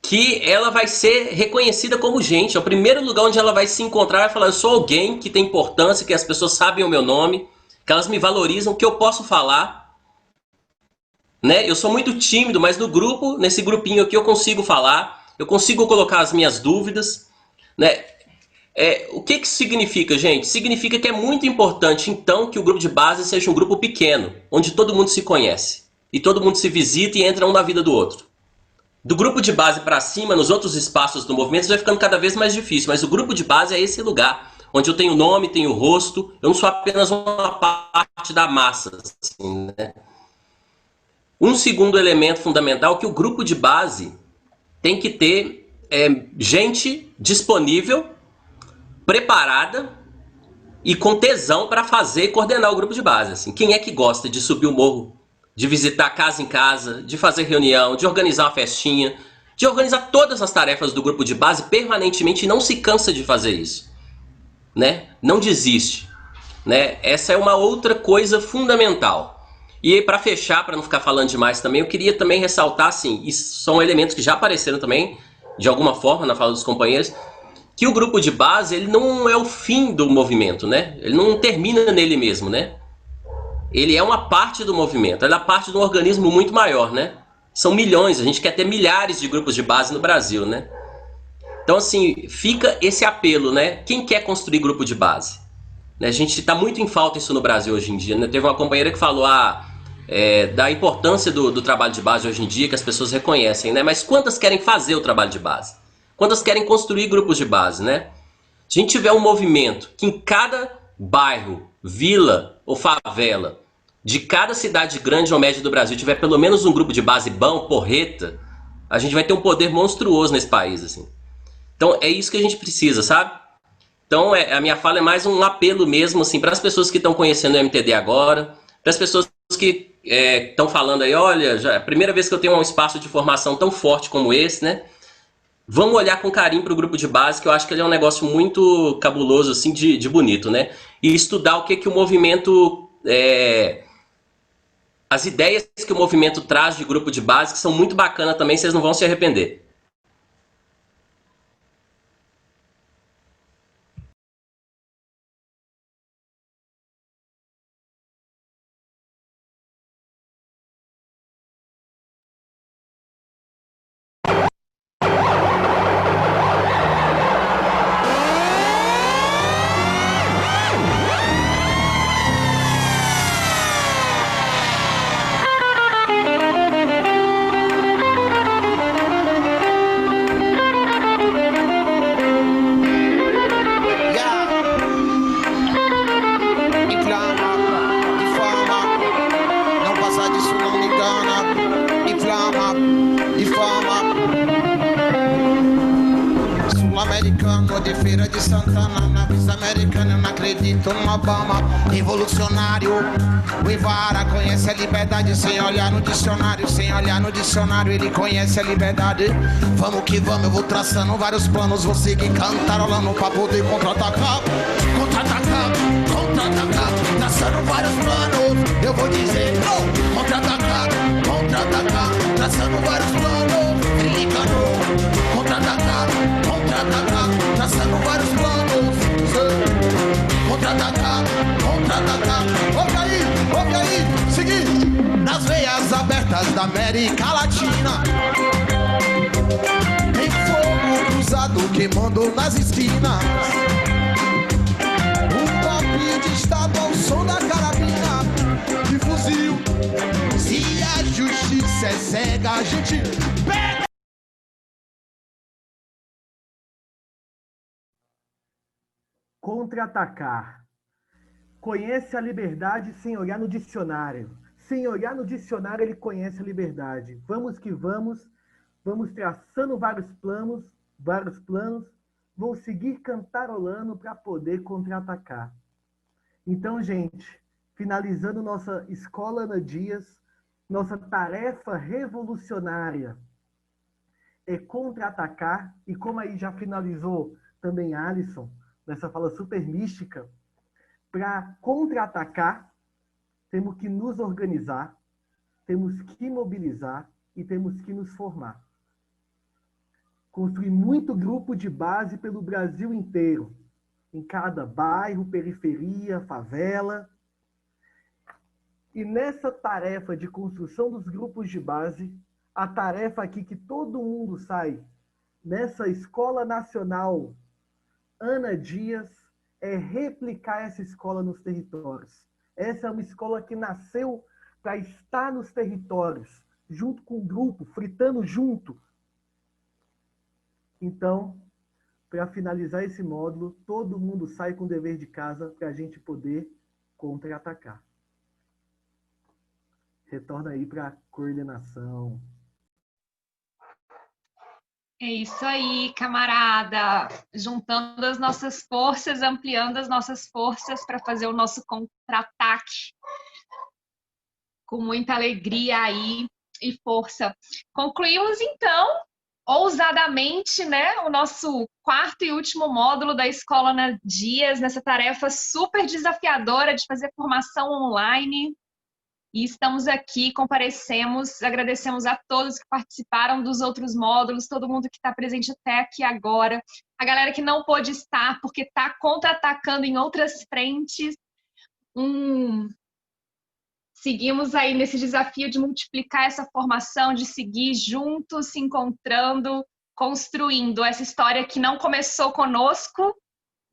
que ela vai ser reconhecida como gente. É o primeiro lugar onde ela vai se encontrar e falar: eu sou alguém que tem importância, que as pessoas sabem o meu nome, que elas me valorizam, que eu posso falar. Né? Eu sou muito tímido, mas no grupo, nesse grupinho aqui, eu consigo falar, eu consigo colocar as minhas dúvidas. Né? O que isso significa, gente? Significa que é muito importante, então, que o grupo de base seja um grupo pequeno, onde todo mundo se conhece, e todo mundo se visita e entra um na vida do outro. Do grupo de base para cima, nos outros espaços do movimento, isso vai ficando cada vez mais difícil, mas o grupo de base é esse lugar, onde eu tenho nome, tenho rosto, eu não sou apenas uma parte da massa. Assim, né? Um segundo elemento fundamental é que o grupo de base tem que ter gente disponível, preparada e com tesão para fazer e coordenar o grupo de base. Assim. Quem é que gosta de subir o morro, de visitar casa em casa, de fazer reunião, de organizar uma festinha, de organizar todas as tarefas do grupo de base permanentemente e não se cansa de fazer isso? Né? Não desiste. Né? Essa é uma outra coisa fundamental. E para fechar, para não ficar falando demais também, eu queria também ressaltar, assim, isso são elementos que já apareceram também, de alguma forma, na fala dos companheiros, que o grupo de base, ele não é o fim do movimento, né? Ele não termina nele mesmo, né? Ele é uma parte do movimento, ele é parte de um organismo muito maior, né? São milhões, a gente quer ter milhares de grupos de base no Brasil, né? Então, assim, fica esse apelo, né? Quem quer construir grupo de base? A gente está muito em falta isso no Brasil hoje em dia, né? Teve uma companheira que falou da importância do trabalho de base hoje em dia, que as pessoas reconhecem, né? Mas quantas querem fazer o trabalho de base? Quantas querem construir grupos de base, né? Se a gente tiver um movimento que em cada bairro, vila ou favela, de cada cidade grande ou média do Brasil tiver pelo menos um grupo de base bom, porreta, a gente vai ter um poder monstruoso nesse país, assim. Então é isso que a gente precisa, sabe? Então a minha fala é mais um apelo mesmo, assim, para as pessoas que estão conhecendo o MTD agora, para as pessoas que estão falando aí, olha, já é a primeira vez que eu tenho um espaço de formação tão forte como esse, né? Vamos olhar com carinho para o grupo de base, que eu acho que ele é um negócio muito cabuloso, assim, de bonito, né? E estudar o que o movimento... as ideias que o movimento traz de grupo de base, que são muito bacanas também, vocês não vão se arrepender. De Feira de Santana, na vista americana, eu não acredito no Obama. Revolucionário, o Ivara conhece a liberdade sem olhar no dicionário. Sem olhar no dicionário, ele conhece a liberdade. Vamos que vamos, eu vou traçando vários planos. Vou seguir cantarolando pra poder contra-atacar. Contra-atacar, contra-atacar, traçando vários planos. Eu vou dizer, oh, contra-atacar, contra-atacar, traçando vários planos. Brincando, contra-atacar, contra-atacar, traçando vários planos. Contra-atacar, contra-atacar. Ouve aí, seguir. Nas veias abertas da América Latina, tem fogo cruzado queimando nas esquinas. Um golpe de estado ao som da carabina e fuzil. Se a justiça é cega, a gente pega. Contra-atacar. Conhece a liberdade sem olhar no dicionário. Sem olhar no dicionário, ele conhece a liberdade. Vamos que vamos. Vamos traçando vários planos. Vou seguir cantarolando para poder contra-atacar. Então, gente, finalizando nossa Escola Ana Dias, Nossa tarefa revolucionária é contra-atacar, e como aí já finalizou também Alisson, nessa fala super mística, para contra-atacar, temos que nos organizar, temos que mobilizar e temos que nos formar. Construir muito grupo de base pelo Brasil inteiro, em cada bairro, periferia, favela. E nessa tarefa de construção dos grupos de base, a tarefa aqui que todo mundo sai nessa Escola Nacional Ana Dias é replicar essa escola nos territórios. Essa é uma escola que nasceu para estar nos territórios, junto com o grupo, fritando junto. Então, para finalizar esse módulo, todo mundo sai com o dever de casa para a gente poder contra-atacar. Retorna aí para a coordenação. É isso aí, camarada. Juntando as nossas forças, ampliando as nossas forças para fazer o nosso contra-ataque. Com muita alegria aí e força. Concluímos, então, ousadamente, né, o nosso quarto e último módulo da Escola Ana Dias, nessa tarefa super desafiadora de fazer formação online. E estamos aqui, comparecemos, agradecemos a todos que participaram dos outros módulos, todo mundo que está presente até aqui agora, a galera que não pôde estar porque está contra-atacando em outras frentes. Seguimos aí nesse desafio de multiplicar essa formação, de seguir juntos, se encontrando, construindo essa história que não começou conosco,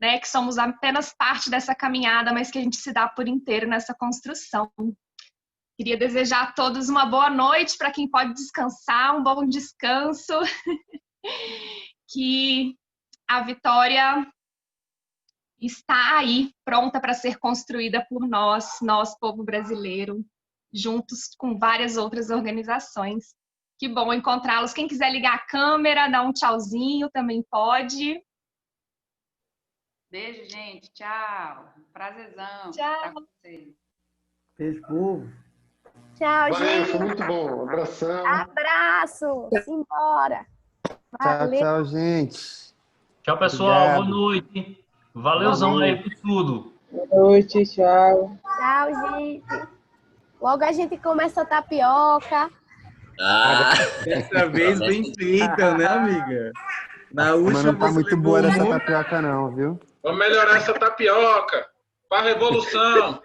né, que somos apenas parte dessa caminhada, mas que a gente se dá por inteiro nessa construção. Queria desejar a todos uma boa noite, para quem pode descansar, um bom descanso. Que a vitória está aí, pronta para ser construída por nós, povo brasileiro, juntos com várias outras organizações. Que bom encontrá-los. Quem quiser ligar a câmera, dar um tchauzinho, também pode. Beijo, gente. Tchau. Prazerzão. Tchau. Com vocês. Beijo, povo. Tchau, Valeu, gente. foi muito bom. Abração. Abraço. Simbora. Valeu. Tchau, gente. Tchau, pessoal. Obrigado. Boa noite. Valeuzão aí por tudo. Boa noite, tchau. Tchau, gente. Logo a gente começa a tapioca. Dessa vez bem feita, né, amiga? Na Mas última não tá você muito levou boa dessa muito. tapioca não, viu? Vamos melhorar essa tapioca para a revolução.